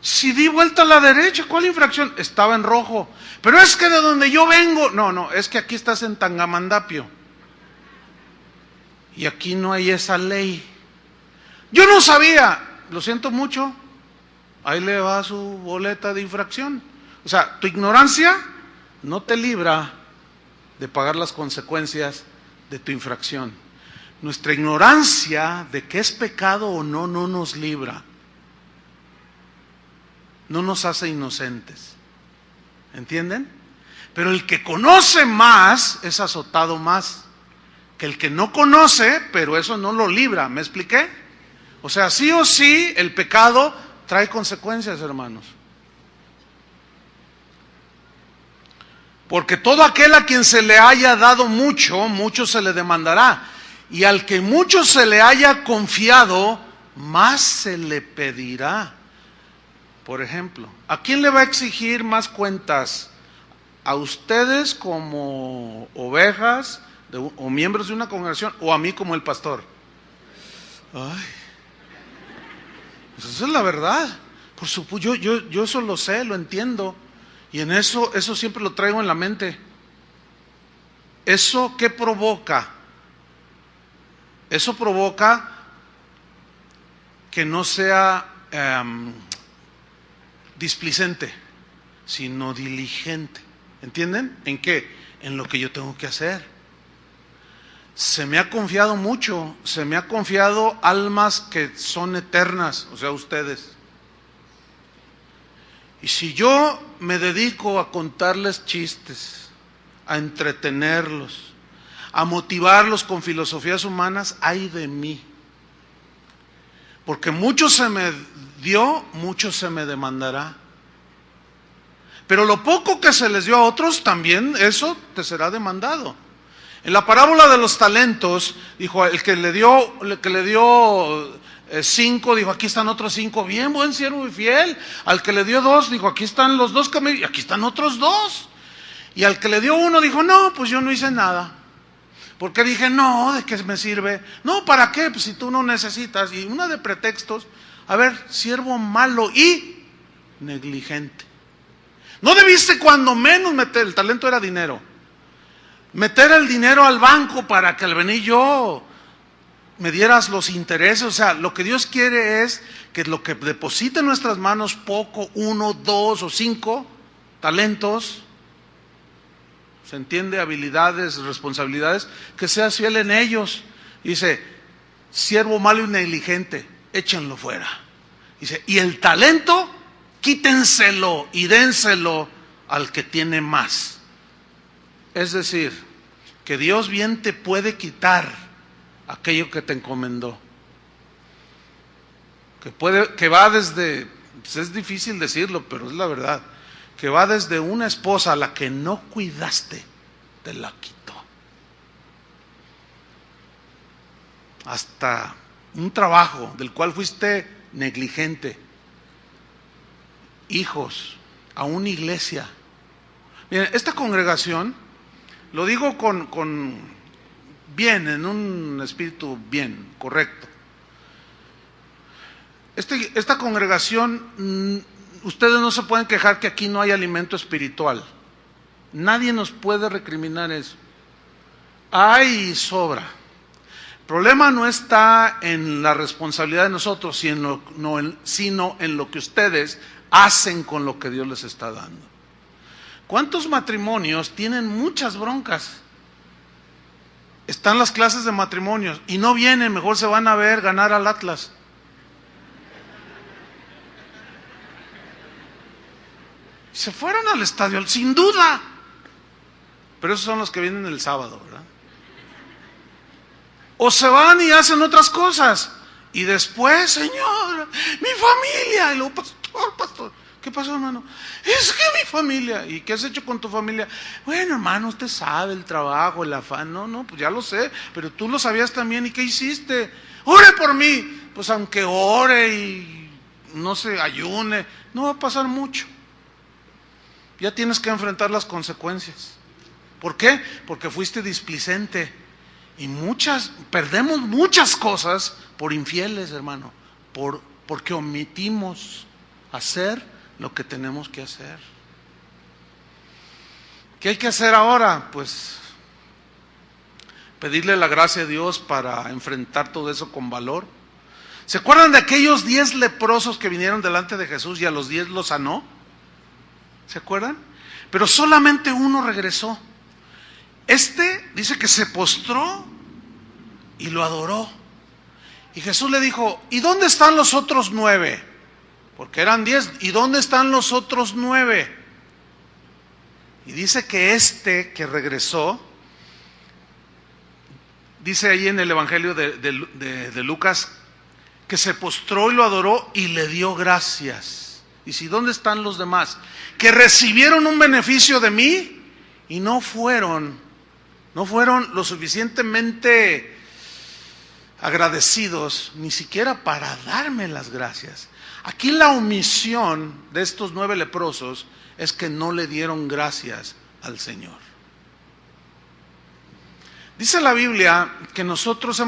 Si di vuelta a la derecha, ¿cuál infracción? Estaba en rojo. Pero es que de donde yo vengo, no, es que aquí estás en Tangamandapio. Y aquí no hay esa ley. Yo no sabía, lo siento mucho, ahí le va su boleta de infracción. O sea, tu ignorancia no te libra de pagar las consecuencias de tu infracción. Nuestra ignorancia de qué es pecado o no nos libra. No nos hace inocentes. ¿Entienden? Pero el que conoce más es azotado más que el que no conoce, pero eso no lo libra. ¿Me expliqué? O sea, sí o sí, el pecado trae consecuencias, hermanos. Porque todo aquel a quien se le haya dado mucho, mucho se le demandará. Y al que mucho se le haya confiado, más se le pedirá. Por ejemplo, ¿a quién le va a exigir más cuentas? ¿A ustedes como ovejas o miembros de una congregación, o a mí como el pastor? Ay, pues esa es la verdad. Por supuesto, yo eso lo sé, lo entiendo. Y en eso siempre lo traigo en la mente. ¿Eso qué provoca? Eso provoca que no sea displicente, sino diligente. ¿Entienden? ¿En qué? En lo que yo tengo que hacer. Se me ha confiado mucho, se me ha confiado almas que son eternas, o sea, ustedes. Y si yo me dedico a contarles chistes, a entretenerlos, a motivarlos con filosofías humanas, ay de mí. Porque mucho se me dio, mucho se me demandará. Pero lo poco que se les dio a otros, también eso te será demandado. En la parábola de los talentos, dijo, el que le dio 5, dijo, aquí están otros 5, bien, buen siervo y fiel. Al que le dio 2, dijo, aquí están los 2 camellos, y aquí están otros 2. Y al que le dio 1, dijo, no, pues yo no hice nada. Porque dije, no, ¿de qué me sirve? No, ¿para qué? Pues si tú no necesitas. Y una de pretextos, a ver, siervo malo y negligente. ¿No debiste cuando menos meter, el talento era dinero, meter el dinero al banco para que al venir yo me dieras los intereses? O sea, lo que Dios quiere es que lo que deposite en nuestras manos, poco, 1, 2 o 5 talentos, ¿se entiende? Habilidades, responsabilidades, que seas fiel en ellos. Dice, siervo malo y negligente, échenlo fuera. Dice, y el talento, quítenselo y dénselo al que tiene más. Es decir, que Dios bien te puede quitar aquello que te encomendó. Que va desde, pues es difícil decirlo, pero es la verdad, que va desde una esposa a la que no cuidaste, te la quitó. Hasta un trabajo del cual fuiste negligente. Hijos, a una iglesia. Miren, esta congregación, lo digo con bien, en un espíritu bien, correcto. Esta congregación, ustedes no se pueden quejar que aquí no hay alimento espiritual. Nadie nos puede recriminar eso. Hay sobra. El problema no está en la responsabilidad de nosotros, sino en lo que ustedes hacen con lo que Dios les está dando. ¿Cuántos matrimonios tienen muchas broncas? Están las clases de matrimonios y no vienen, mejor se van a ver ganar al Atlas. Se fueron al estadio, sin duda. Pero esos son los que vienen el sábado, ¿verdad? O se van y hacen otras cosas. Y después, Señor, mi familia. Y luego, pastor. ¿Qué pasó, hermano? Es que mi familia. ¿Y qué has hecho con tu familia? Bueno, hermano, usted sabe el trabajo, el afán. No, pues ya lo sé, pero tú lo sabías también. ¿Y qué hiciste? ¡Ore por mí! Pues aunque ore y no se ayune, no va a pasar mucho. Ya tienes que enfrentar las consecuencias. ¿Por qué? Porque fuiste displicente. Y perdemos muchas cosas por infieles, hermano, porque omitimos hacer lo que tenemos que hacer. ¿Qué hay que hacer ahora? Pues pedirle la gracia a Dios para enfrentar todo eso con valor. ¿Se acuerdan de aquellos 10 leprosos que vinieron delante de Jesús y a los 10 los sanó? ¿Se acuerdan? Pero solamente uno regresó. Dice que se postró y lo adoró. Y Jesús le dijo, ¿y dónde están los otros 9? Porque eran 10. ¿Y dónde están los otros 9? Y dice que que regresó, dice ahí en el Evangelio de Lucas, que se postró y lo adoró y le dio gracias. Y si, ¿dónde están los demás? Que recibieron un beneficio de mí y no fueron lo suficientemente agradecidos, ni siquiera para darme las gracias. Aquí la omisión de estos 9 leprosos es que no le dieron gracias al Señor. Dice la Biblia que nosotros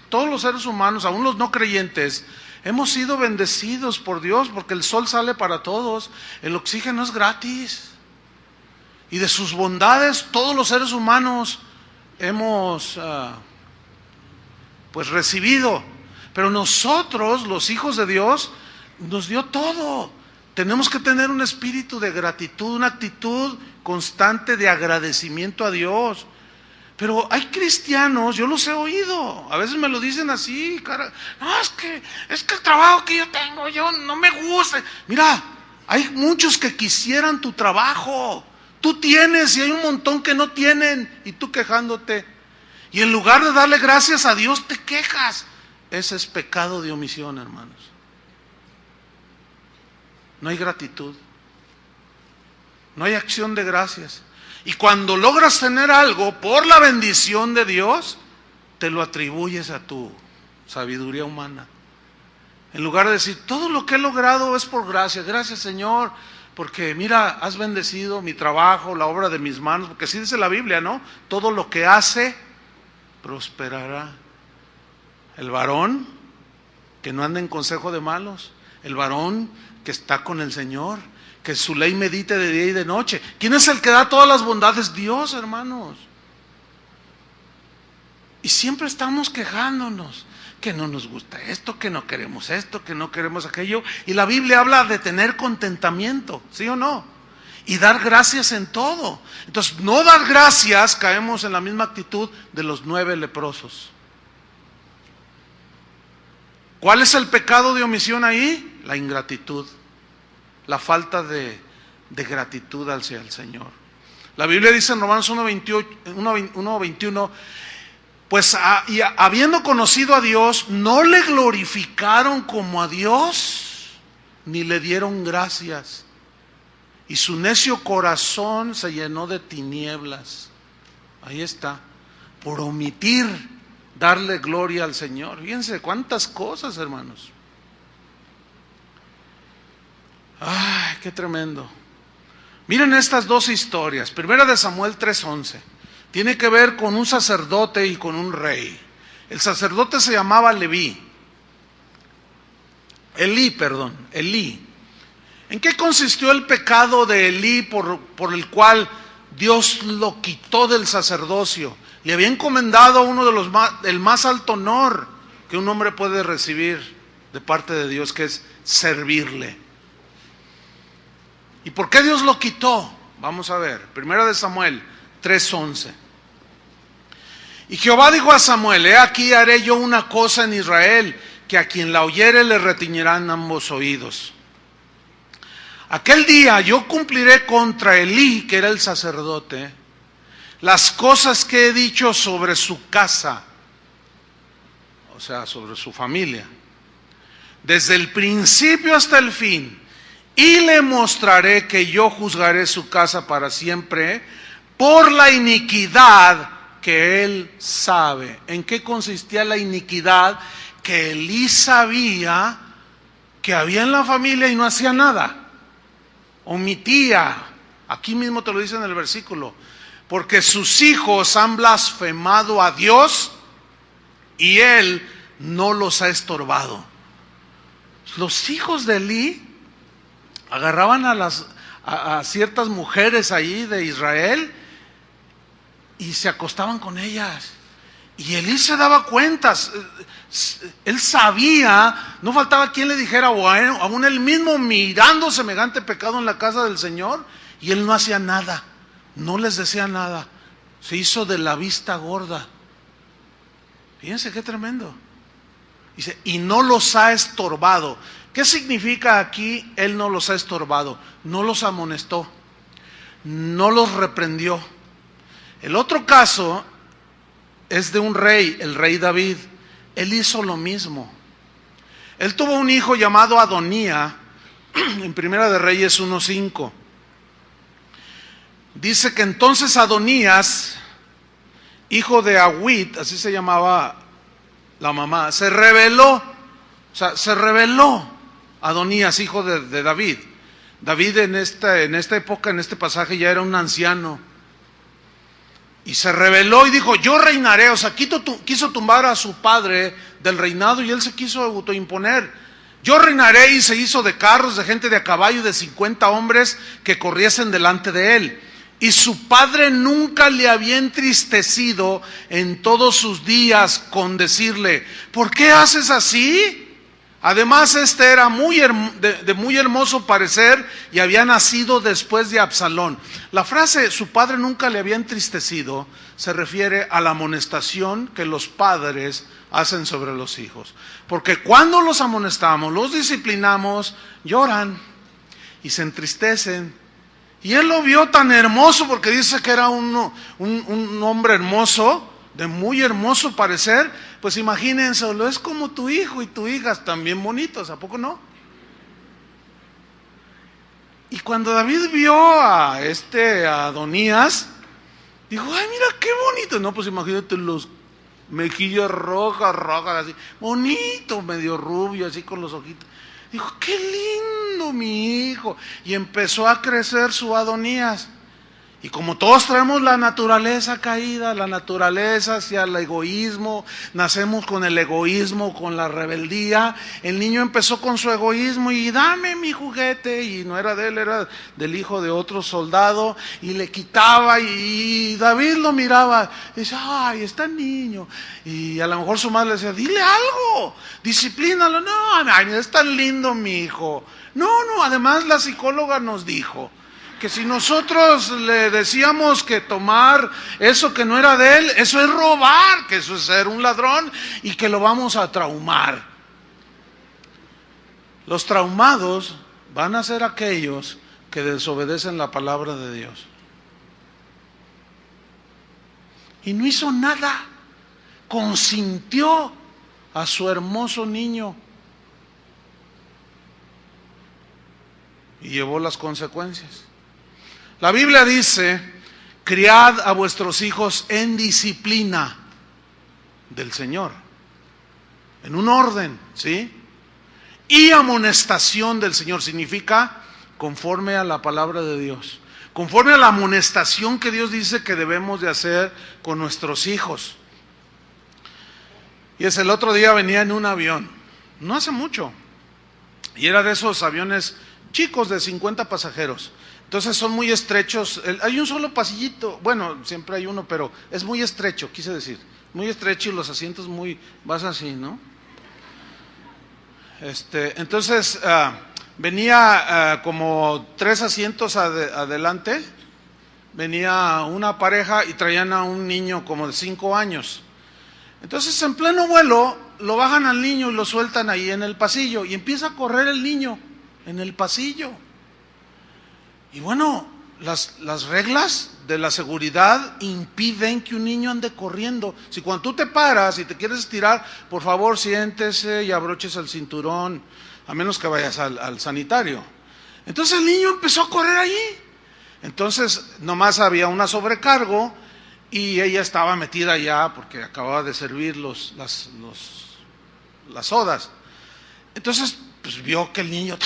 todos los seres humanos, aún los no creyentes, hemos sido bendecidos por Dios porque el sol sale para todos, el oxígeno es gratis. Y de sus bondades todos los seres humanos hemos pues recibido. Pero nosotros, los hijos de Dios, nos dio todo. Tenemos que tener un espíritu de gratitud, una actitud constante de agradecimiento a Dios. Pero hay cristianos, yo los he oído, a veces me lo dicen así, cara, no, es que el trabajo que yo tengo, yo no me gusta. Mira, hay muchos que quisieran tu trabajo. Tú tienes y hay un montón que no tienen, y tú quejándote. Y en lugar de darle gracias a Dios, te quejas. Ese es pecado de omisión, hermanos. No hay gratitud. No hay acción de gracias. Y cuando logras tener algo por la bendición de Dios, te lo atribuyes a tu sabiduría humana. En lugar de decir, todo lo que he logrado es por gracia. Gracias, Señor, porque mira, has bendecido mi trabajo, la obra de mis manos. Porque así dice la Biblia, ¿no? Todo lo que hace, prosperará. El varón que no anda en consejo de malos. El varón que está con el Señor, que su ley medite de día y de noche. ¿Quién es el que da todas las bondades? Dios, hermanos. Y siempre estamos quejándonos, que no nos gusta esto, que no queremos esto, que no queremos aquello. Y la Biblia habla de tener contentamiento, ¿sí o no? Y dar gracias en todo. Entonces, no dar gracias, caemos en la misma actitud de los 9 leprosos. ¿Cuál es el pecado de omisión ahí? La ingratitud. La falta de gratitud hacia el Señor. La Biblia dice en Romanos 1:21, pues habiendo conocido a Dios, no le glorificaron como a Dios, ni le dieron gracias. Y su necio corazón se llenó de tinieblas. Ahí está, por omitir darle gloria al Señor. Fíjense cuántas cosas, hermanos. ¡Ay, qué tremendo! Miren estas 2 historias. Primera de Samuel 3:11. Tiene que ver con un sacerdote y con un rey. El sacerdote se llamaba Elí. ¿En qué consistió el pecado de Elí por el cual Dios lo quitó del sacerdocio? Le había encomendado uno de el más alto honor que un hombre puede recibir de parte de Dios, que es servirle. ¿Y por qué Dios lo quitó? Vamos a ver, Primera de Samuel 3:11. Y Jehová dijo a Samuel, he aquí haré yo una cosa en Israel, que a quien la oyere le retiñirán ambos oídos. Aquel día yo cumpliré contra Elí, que era el sacerdote, las cosas que he dicho sobre su casa, o sea, sobre su familia, desde el principio hasta el fin. y le mostraré que yo juzgaré su casa para siempre por la iniquidad que él sabe. ¿En qué consistía la iniquidad? Que Elí sabía que había en la familia y no hacía nada. Omitía. Aquí mismo te lo dice en el versículo. Porque sus hijos han blasfemado a Dios y él no los ha estorbado. Los hijos de Elí agarraban a ciertas mujeres ahí de Israel y se acostaban con ellas. Y Elí se daba cuentas. Él sabía, no faltaba quien le dijera, o aún él mismo mirando semejante pecado en la casa del Señor, y él no hacía nada, no les decía nada. Se hizo de la vista gorda. Fíjense qué tremendo. Dice, y no los ha estorbado. ¿Qué significa aquí? Él no los ha estorbado, no los amonestó, no los reprendió. El otro caso es de un rey, el rey David. Él hizo lo mismo. Él tuvo un hijo llamado Adonía, en Primera de Reyes 1:5. Dice que entonces Adonías, hijo de Agüit, así se llamaba la mamá, se rebeló. O sea, se rebeló Adonías, hijo de David. David en esta época, en este pasaje, ya era un anciano. Y se rebeló y dijo, yo reinaré. O sea, quiso tumbar a su padre del reinado y él se quiso autoimponer. Yo reinaré, y se hizo de carros, de gente de a caballo, de 50 hombres que corriesen delante de él. Y su padre nunca le había entristecido en todos sus días con decirle, ¿por qué haces así? Además, era de muy hermoso parecer y había nacido después de Absalón. La frase, su padre nunca le había entristecido, se refiere a la amonestación que los padres hacen sobre los hijos. Porque cuando los amonestamos, los disciplinamos, lloran y se entristecen. Y él lo vio tan hermoso, porque dice que era un hombre hermoso, de muy hermoso parecer. Pues imagínense, es como tu hijo y tu hija, están bien bonitos, ¿a poco no? Y cuando David vio a Adonías, dijo, ay, mira qué bonito. No, pues imagínate los mejillas rojas, así, bonito, medio rubio, así con los ojitos. Dijo, qué lindo mi hijo. Y empezó a crecer su Adonías. Y como todos traemos la naturaleza caída, la naturaleza hacia el egoísmo, nacemos con el egoísmo, con la rebeldía. El niño empezó con su egoísmo y dame mi juguete, y no era de él, era del hijo de otro soldado, y le quitaba, y David lo miraba y dice, ay, está niño. Y a lo mejor su madre le decía, dile algo, disciplínalo. No, ay, es tan lindo mi hijo. No, además la psicóloga nos dijo que si nosotros le decíamos que tomar eso que no era de él, eso es robar, que eso es ser un ladrón, y que lo vamos a traumar. Los traumados van a ser aquellos que desobedecen la palabra de Dios. Y no hizo nada, consintió a su hermoso niño y llevó las consecuencias. La Biblia dice, criad a vuestros hijos en disciplina del Señor, en un orden, ¿sí? Y amonestación del Señor, significa conforme a la palabra de Dios, conforme a la amonestación que Dios dice que debemos de hacer con nuestros hijos. Y el otro día venía en un avión, no hace mucho, y era de esos aviones chicos de 50 pasajeros. Entonces son muy estrechos, hay un solo pasillito, bueno, siempre hay uno, pero es muy estrecho, quise decir, muy estrecho, y los asientos vas así, ¿no? Entonces venía como 3 asientos adelante, venía una pareja y traían a un niño como de 5 años. Entonces en pleno vuelo lo bajan al niño y lo sueltan ahí en el pasillo, y empieza a correr el niño en el pasillo. Y bueno, las reglas de la seguridad impiden que un niño ande corriendo. Si cuando tú te paras y te quieres estirar, por favor siéntese y abróchese el cinturón, a menos que vayas al sanitario. Entonces el niño empezó a correr allí. Entonces nomás había una sobrecargo y ella estaba metida allá porque acababa de servir las sodas. Entonces pues vio que el niño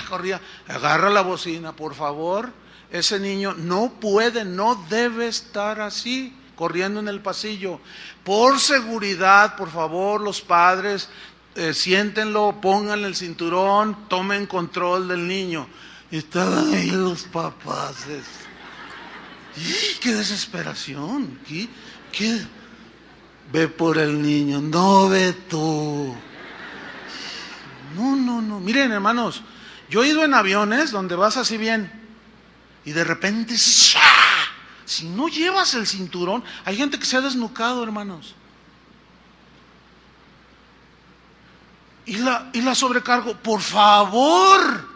corría, agarra la bocina, por favor, ese niño no puede, no debe estar así, corriendo en el pasillo. Por seguridad, por favor, los padres, siéntenlo, pongan el cinturón, tomen control del niño. Y estaban ahí los papás. ¡Qué desesperación! ¿Qué? Ve por el niño, no ve tú. No. Miren, hermanos, yo he ido en aviones donde vas así bien y de repente, ¡shah! Si no llevas el cinturón, hay gente que se ha desnucado, hermanos. Y la sobrecargo, por favor,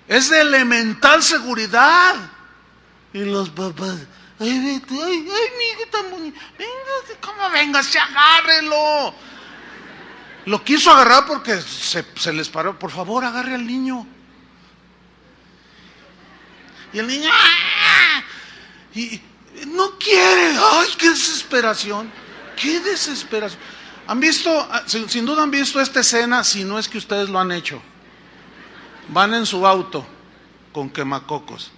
es de elemental seguridad. Y los papás, ay, mi hijo tan bonito, venga, ¿cómo venga? Se agárrelo. Lo quiso agarrar porque se les paró. Por favor, agarre al niño. Y el niño, ¡ah! Y no quiere. ¡Ay, qué desesperación! ¡Qué desesperación! ¿Han visto? Sin duda han visto esta escena, si no es que ustedes lo han hecho. Van en su auto con quemacocos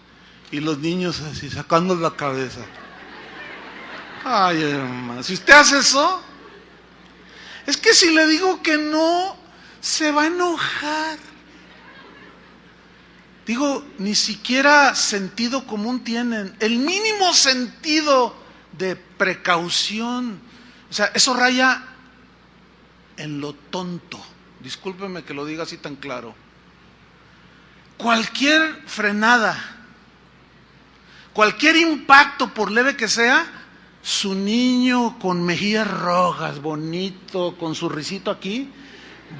y los niños así sacando la cabeza. Ay, hermano, si usted hace eso, es que si le digo que no, se va a enojar. Digo, ni siquiera sentido común tienen, el mínimo sentido de precaución. O sea, eso raya en lo tonto. Discúlpeme que lo diga así tan claro. Cualquier frenada, cualquier impacto, por leve que sea, su niño con mejillas rojas, bonito, con su risito aquí,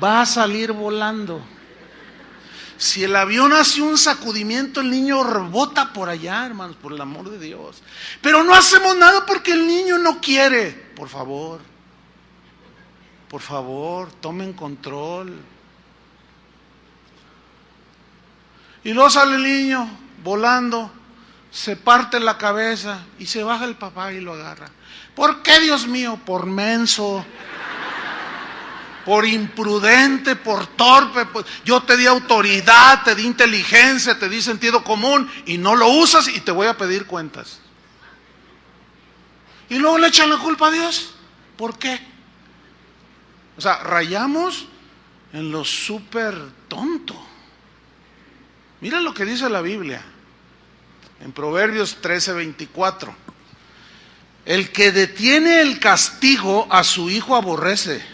va a salir volando. Si el avión hace un sacudimiento, el niño rebota por allá, hermanos, por el amor de Dios. Pero no hacemos nada porque el niño no quiere. Por favor, tomen control. Y luego sale el niño volando, se parte la cabeza y se baja el papá y lo agarra. ¿Por qué, Dios mío? Por menso, por imprudente, por torpe. Yo te di autoridad, te di inteligencia, te di sentido común y no lo usas y te voy a pedir cuentas. Y luego le echan la culpa a Dios. ¿Por qué? O sea, rayamos en lo súper tonto. Mira lo que dice la Biblia en Proverbios 13:24. El que detiene el castigo a su hijo aborrece.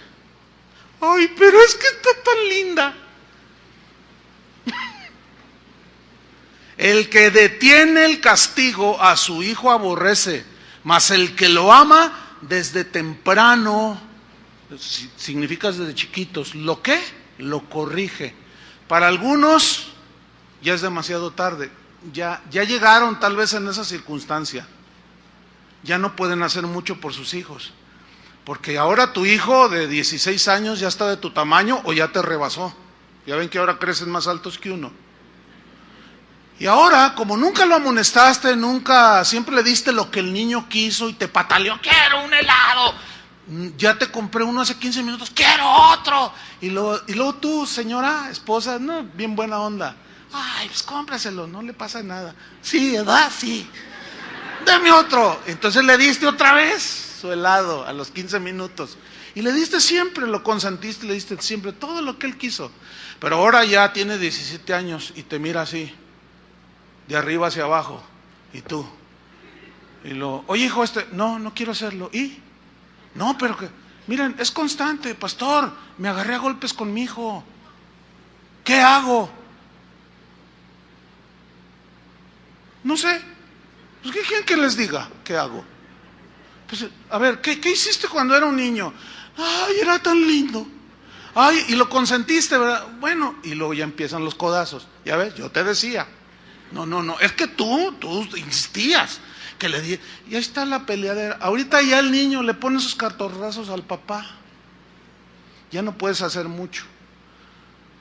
Ay, pero es que está tan linda. El que detiene el castigo a su hijo aborrece, mas el que lo ama desde temprano, significa desde chiquitos, ¿lo qué? Lo corrige. Para algunos ya es demasiado tarde, ya llegaron tal vez en esa circunstancia, ya no pueden hacer mucho por sus hijos, porque ahora tu hijo de 16 años ya está de tu tamaño o ya te rebasó. Ya ven que ahora crecen más altos que uno. Y ahora, como nunca lo amonestaste, siempre le diste lo que el niño quiso y te pataleó, quiero un helado. Ya te compré uno hace 15 minutos, quiero otro. Y luego tú, señora, esposa, no, bien buena onda. Ay, pues cómpraselo, no le pasa nada. Sí, ¿verdad? Sí. Dame otro. Entonces le diste otra vez su helado a los 15 minutos. Y le diste siempre, lo consentiste, le diste siempre todo lo que él quiso. Pero ahora ya tiene 17 años y te mira así, de arriba hacia abajo. Y tú. Oye, hijo, no quiero hacerlo. ¿Y? No, pero que, miren, es constante, pastor, me agarré a golpes con mi hijo. ¿Qué hago? No sé. Pues, ¿qué quieren que les diga? ¿Qué hago? Pues, a ver, ¿qué hiciste cuando era un niño? Ay, era tan lindo. Ay, y lo consentiste, ¿verdad? Bueno, y luego ya empiezan los codazos. Ya ves, yo te decía. No, es que tú insistías. Que le di, y ahí está la peleadera. Ahorita ya el niño le pone sus cartorrazos al papá. Ya no puedes hacer mucho.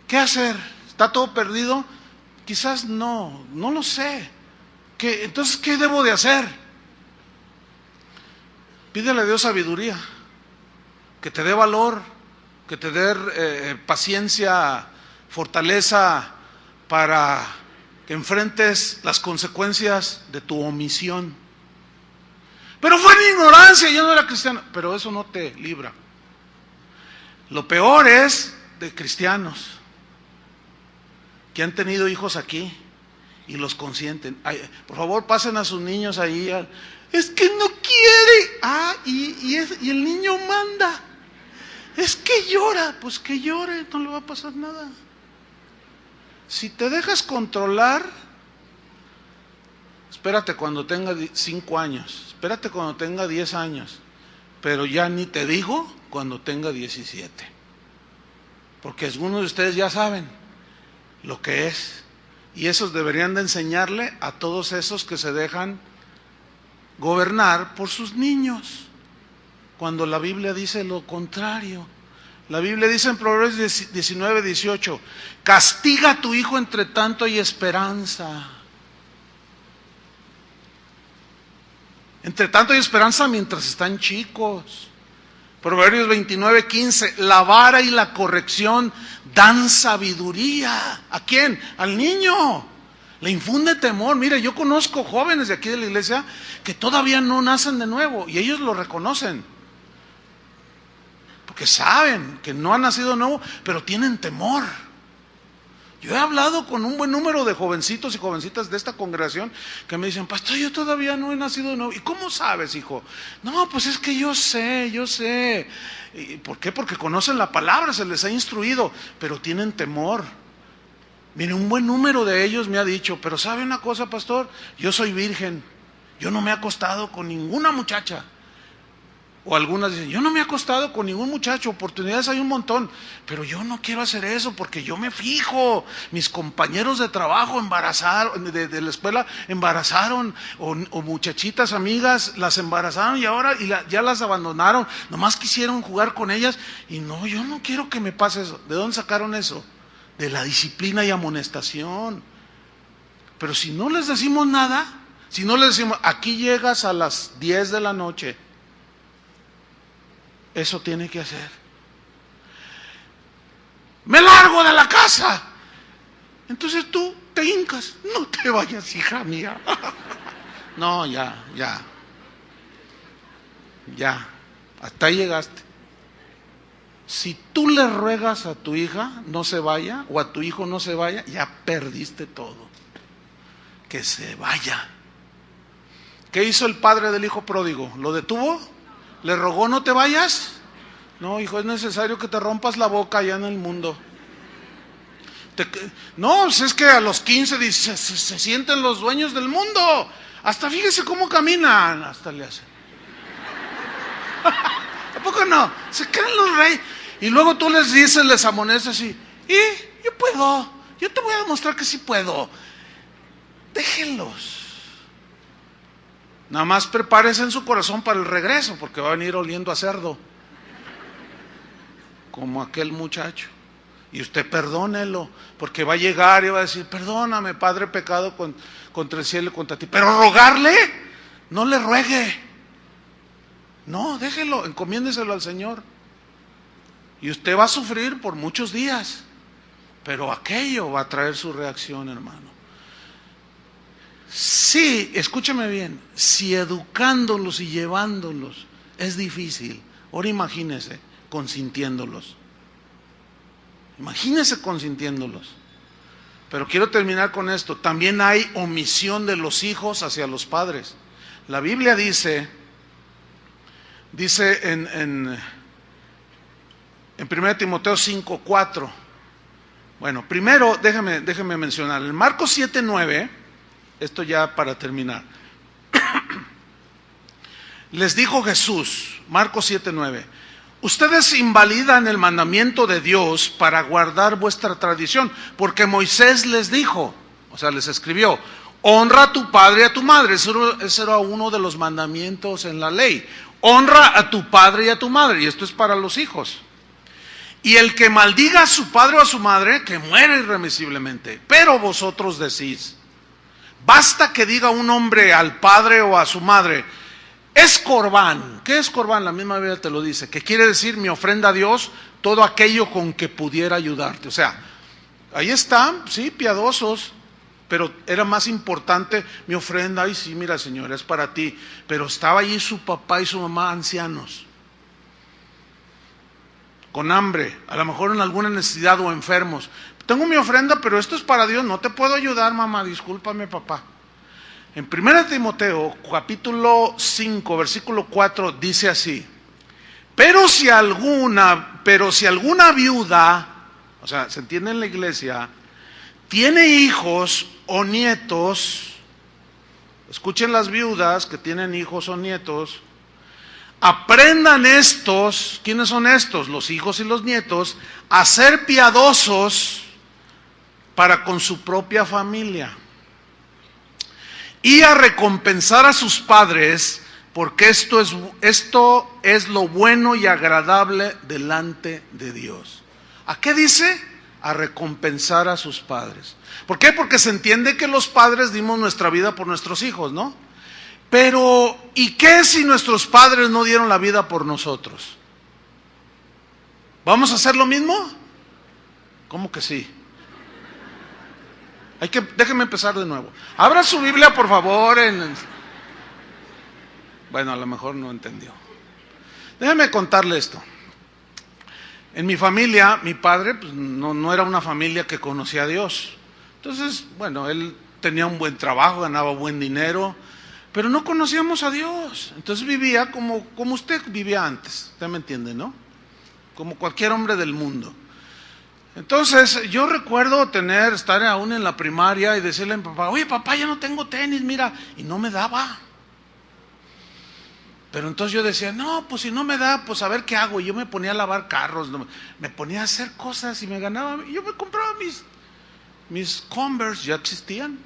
¿Qué hacer? ¿Está todo perdido? Quizás no lo sé. Entonces, ¿qué debo de hacer? Pídele a Dios sabiduría, que te dé valor, que te dé paciencia, fortaleza para que enfrentes las consecuencias de tu omisión. Pero fue en ignorancia, yo no era cristiano. Pero eso no te libra. Lo peor es de cristianos que han tenido hijos aquí y los consienten. Ay, por favor, pasen a sus niños ahí. Es que no quiere. Y el niño manda. Es que llora. Pues que llore, no le va a pasar nada. Si te dejas controlar, espérate cuando tenga 5 años, espérate cuando tenga 10 años, pero ya ni te digo cuando tenga 17. Porque algunos de ustedes ya saben lo que es. Y esos deberían de enseñarle a todos esos que se dejan gobernar por sus niños, cuando la Biblia dice lo contrario. La Biblia dice en Proverbios 19:18, castiga a tu hijo entre tanto hay esperanza. Entre tanto hay esperanza mientras están chicos. Proverbios 29:15, la vara y la corrección dan sabiduría. ¿A quién? Al niño. Le infunde temor. Mire, yo conozco jóvenes de aquí de la iglesia que todavía no nacen de nuevo y ellos lo reconocen. Porque saben que no han nacido de nuevo, pero tienen temor. Yo he hablado con un buen número de jovencitos y jovencitas de esta congregación que me dicen, pastor, yo todavía no he nacido de nuevo. ¿Y cómo sabes, hijo? No, pues es que yo sé. ¿Y por qué? Porque conocen la palabra, se les ha instruido, pero tienen temor. Mire, un buen número de ellos me ha dicho, pero ¿sabe una cosa, pastor? Yo soy virgen, yo no me he acostado con ninguna muchacha. O algunas dicen, yo no me he acostado con ningún muchacho, oportunidades hay un montón, pero yo no quiero hacer eso porque yo me fijo, mis compañeros de trabajo embarazaron, de la escuela embarazaron, o muchachitas amigas las embarazaron y ahora ya las abandonaron, nomás quisieron jugar con ellas y no, yo no quiero que me pase eso. ¿De dónde sacaron eso? De la disciplina y amonestación. Pero si no les decimos nada, si no les decimos, aquí llegas a las 10 de la noche, eso tiene que hacer. Me largo de la casa. Entonces tú te hincas. No te vayas, hija mía. No, ya. Hasta ahí llegaste. Si tú le ruegas a tu hija no se vaya, o a tu hijo no se vaya, ya perdiste todo. Que se vaya. ¿Qué hizo el padre del hijo pródigo? ¿Lo detuvo? ¿Le rogó no te vayas? No, hijo, es necesario que te rompas la boca allá en el mundo. No, es que a los 15 dice, se sienten los dueños del mundo. Hasta fíjese cómo caminan. Hasta le hacen. ¿A poco no? Se creen los reyes. Y luego tú les dices, les amonestas y yo puedo. Yo te voy a demostrar que sí puedo. Déjenlos. Nada más prepárese en su corazón para el regreso, porque va a venir oliendo a cerdo, como aquel muchacho. Y usted perdónelo, porque va a llegar y va a decir, perdóname, Padre, pecado contra el cielo y contra ti. Pero rogarle, no le ruegue. No, déjelo, encomiéndeselo al Señor. Y usted va a sufrir por muchos días, pero aquello va a traer su reacción, hermano. Sí, escúchame bien, si educándolos y llevándolos es difícil, ahora imagínese consintiéndolos. Imagínese consintiéndolos. Pero quiero terminar con esto. También hay omisión de los hijos hacia los padres. La Biblia dice en 1 Timoteo 5:4. Bueno, primero déjeme mencionar. En Marcos 7:9. Esto ya para terminar. Les dijo Jesús, Marcos 7:9, ustedes invalidan el mandamiento de Dios para guardar vuestra tradición, porque Moisés les dijo, o sea, les escribió, honra a tu padre y a tu madre. Ese era uno de los mandamientos en la ley. Honra a tu padre y a tu madre, y esto es para los hijos. Y el que maldiga a su padre o a su madre, que muere irremisiblemente. Pero vosotros decís, basta que diga un hombre al padre o a su madre, es corbán. ¿Qué es corbán? La misma Biblia te lo dice, que quiere decir mi ofrenda a Dios, todo aquello con que pudiera ayudarte. O sea, ahí están, sí, piadosos, pero era más importante mi ofrenda. Ay, sí, mira, Señor, es para ti. Pero estaba allí su papá y su mamá ancianos, con hambre, a lo mejor en alguna necesidad o enfermos. Tengo mi ofrenda, pero esto es para Dios, no te puedo ayudar, mamá, discúlpame, papá. En 1 Timoteo, capítulo 5, versículo 4, dice así, pero si alguna viuda, o sea, se entiende en la iglesia, tiene hijos o nietos, escuchen las viudas que tienen hijos o nietos, aprendan estos, ¿quiénes son estos? Los hijos y los nietos, a ser piadosos para con su propia familia y a recompensar a sus padres, porque esto es lo bueno y agradable delante de Dios. ¿A qué dice? A recompensar a sus padres. ¿Por qué? Porque se entiende que los padres dimos nuestra vida por nuestros hijos, ¿no? Pero, ¿y qué si nuestros padres no dieron la vida por nosotros? ¿Vamos a hacer lo mismo? ¿Cómo que sí? Déjenme empezar de nuevo. Abra su Biblia, por favor. Bueno, a lo mejor no entendió. Déjenme contarle esto. En mi familia, mi padre pues, no era una familia que conocía a Dios. Entonces, bueno, él tenía un buen trabajo, ganaba buen dinero, pero no conocíamos a Dios. Entonces vivía como usted vivía antes. Usted me entiende, ¿no? Como cualquier hombre del mundo. Entonces yo recuerdo estar aún en la primaria y decirle a mi papá, oye papá, ya no tengo tenis, mira, y no me daba. Pero entonces yo decía, no, pues si no me da, pues a ver qué hago. Y yo me ponía a lavar carros, me ponía a hacer cosas y me ganaba. Y yo me compraba mis Converse, ya existían.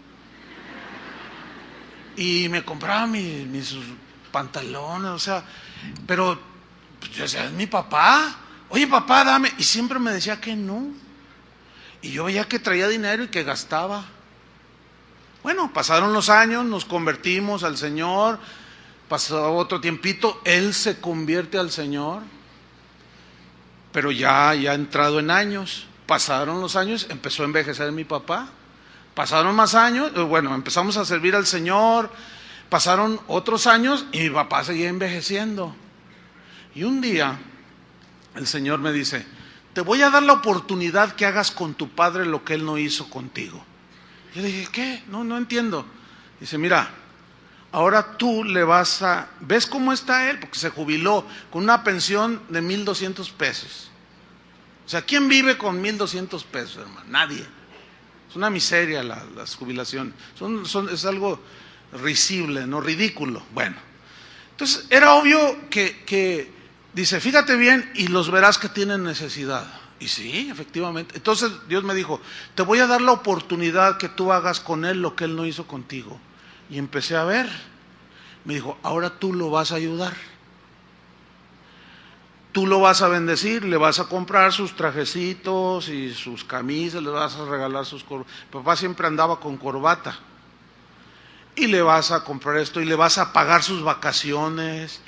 Y me compraba mis pantalones, o sea, pero pues, yo decía, es mi papá. Oye papá, dame. Y siempre me decía que no. Y yo veía que traía dinero y que gastaba. Bueno, pasaron los años, nos convertimos al Señor. Pasó otro tiempito, él se convierte al Señor. Pero ya entrado en años. Pasaron los años, empezó a envejecer mi papá. Pasaron más años, bueno, empezamos a servir al Señor. Pasaron otros años y mi papá seguía envejeciendo. Y un día el Señor me dice, te voy a dar la oportunidad que hagas con tu padre lo que él no hizo contigo. Yo le dije, ¿qué? No entiendo. Dice, mira, ahora tú ¿ves cómo está él? Porque se jubiló con una pensión de 1,200 pesos. O sea, ¿quién vive con 1,200 pesos, hermano? Nadie. Es una miseria las jubilaciones. Es algo risible, no ridículo. Bueno, entonces era obvio que dice, fíjate bien y los verás que tienen necesidad. Y sí, efectivamente. Entonces Dios me dijo, te voy a dar la oportunidad que tú hagas con él lo que él no hizo contigo. Y empecé a ver. Me dijo, ahora tú lo vas a ayudar. Tú lo vas a bendecir, le vas a comprar sus trajecitos y sus camisas, le vas a regalar sus corbatas. Papá siempre andaba con corbata. Y le vas a comprar esto y le vas a pagar sus vacaciones.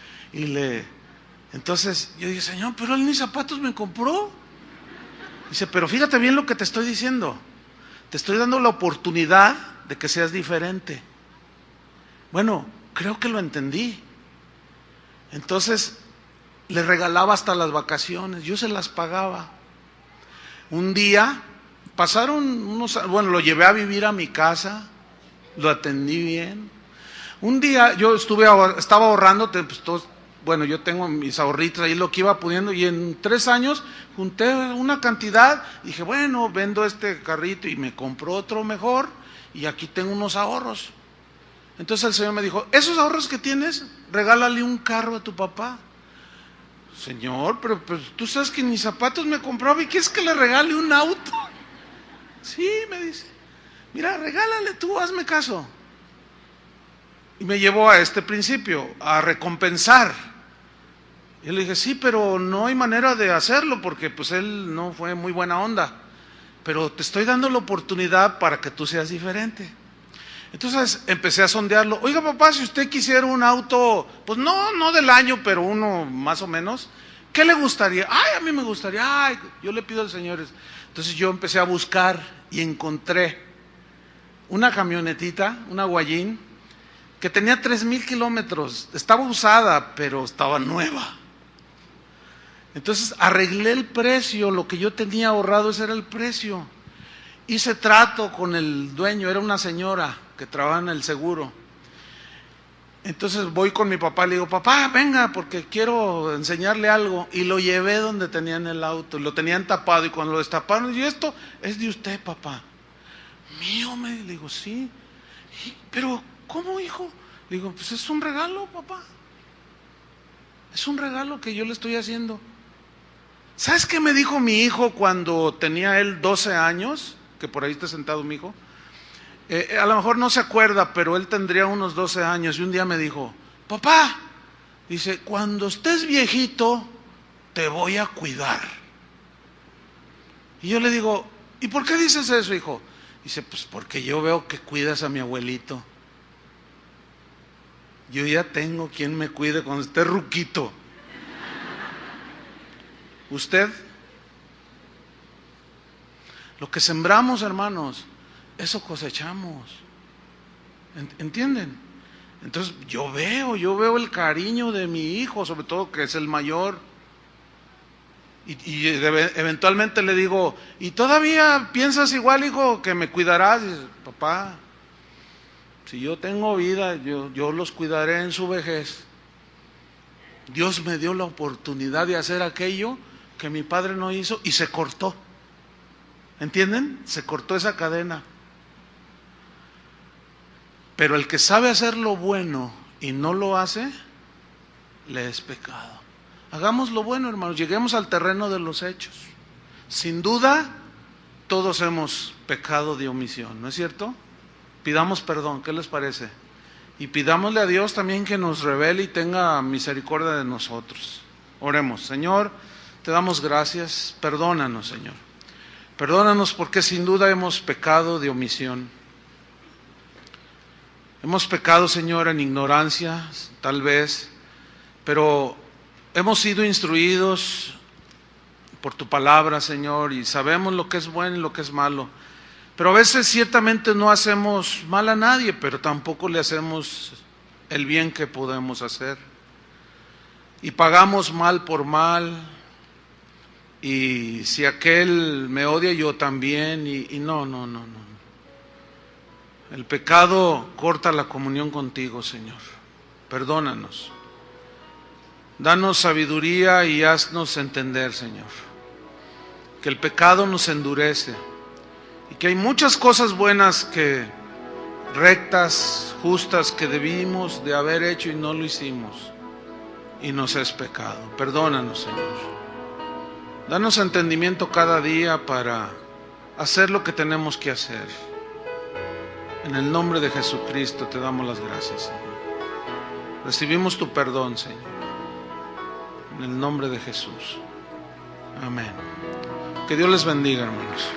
Entonces yo dije, Señor, pero él ni zapatos me compró. Dice, pero fíjate bien lo que te estoy diciendo. Te estoy dando la oportunidad de que seas diferente. Bueno, creo que lo entendí. Entonces le regalaba hasta las vacaciones, yo se las pagaba. Un día bueno, lo llevé a vivir a mi casa, lo atendí bien. Un día yo estaba ahorrando, pues bueno, yo tengo mis ahorritos ahí, lo que iba pudiendo, y en 3 años junté una cantidad, dije, bueno, vendo este carrito y me compro otro mejor, y aquí tengo unos ahorros. Entonces el Señor me dijo, esos ahorros que tienes, regálale un carro a tu papá. Señor, pero pues, tú sabes que ni zapatos me compraba y quieres que le regale un auto. Sí, me dice, mira, regálale tú, hazme caso. Y me llevó a este principio, a recompensar. Y le dije, sí, pero no hay manera de hacerlo porque pues él no fue muy buena onda. Pero te estoy dando la oportunidad para que tú seas diferente. Entonces empecé a sondearlo. Oiga, papá, si usted quisiera un auto, pues no del año, pero uno más o menos, ¿qué le gustaría? Ay, a mí me gustaría, ay, yo le pido al Señor. Entonces yo empecé a buscar y encontré una camionetita, una Guayín, que tenía 3,000 kilómetros. Estaba usada, pero estaba nueva. Entonces arreglé el precio, lo que yo tenía ahorrado, ese era el precio. Hice trato con el dueño, era una señora que trabaja en el seguro. Entonces voy con mi papá, le digo, papá, venga, porque quiero enseñarle algo. Y lo llevé donde tenían el auto, lo tenían tapado, y cuando lo destaparon, y esto es de usted, papá. Mío, le digo, sí. Pero, ¿cómo, hijo? Le digo, pues es un regalo, papá. Es un regalo que yo le estoy haciendo. ¿Sabes qué me dijo mi hijo cuando tenía él 12 años? Que por ahí está sentado mi hijo. A lo mejor no se acuerda, pero él tendría unos 12 años. Y un día me dijo, papá, dice, cuando estés viejito, te voy a cuidar. Y yo le digo, ¿y por qué dices eso, hijo? Dice, pues porque yo veo que cuidas a mi abuelito. Yo ya tengo quien me cuide cuando esté ruquito. ¿Usted? Lo que sembramos, hermanos, eso cosechamos. ¿Entienden? Entonces yo veo el cariño de mi hijo, sobre todo que es el mayor. Y eventualmente le digo, ¿y todavía piensas igual, hijo, que me cuidarás? Y dice, papá, si yo tengo vida, yo los cuidaré en su vejez. Dios me dio la oportunidad de hacer aquello que mi padre no hizo y se cortó. ¿Entienden? Se cortó esa cadena. Pero el que sabe hacer lo bueno y no lo hace, le es pecado. Hagamos lo bueno, hermanos, lleguemos al terreno de los hechos. Sin duda, todos hemos pecado de omisión, ¿no es cierto? Pidamos perdón, ¿qué les parece? Y pidámosle a Dios también que nos revele y tenga misericordia de nosotros. Oremos. Señor, te damos gracias, perdónanos, Señor. Perdónanos porque sin duda hemos pecado de omisión. Hemos pecado, Señor, en ignorancia, tal vez, pero hemos sido instruidos por tu palabra, Señor, y sabemos lo que es bueno y lo que es malo. Pero a veces ciertamente no hacemos mal a nadie, pero tampoco le hacemos el bien que podemos hacer. Y pagamos mal por mal, y si aquel me odia, yo también, y no. El pecado corta la comunión contigo, Señor. Perdónanos. Danos sabiduría y haznos entender, Señor, que el pecado nos endurece y que hay muchas cosas buenas rectas, justas, que debimos de haber hecho y no lo hicimos y nos es pecado. Perdónanos, Señor. Danos entendimiento cada día para hacer lo que tenemos que hacer. En el nombre de Jesucristo te damos las gracias, Señor. Recibimos tu perdón, Señor. En el nombre de Jesús. Amén. Que Dios les bendiga, hermanos.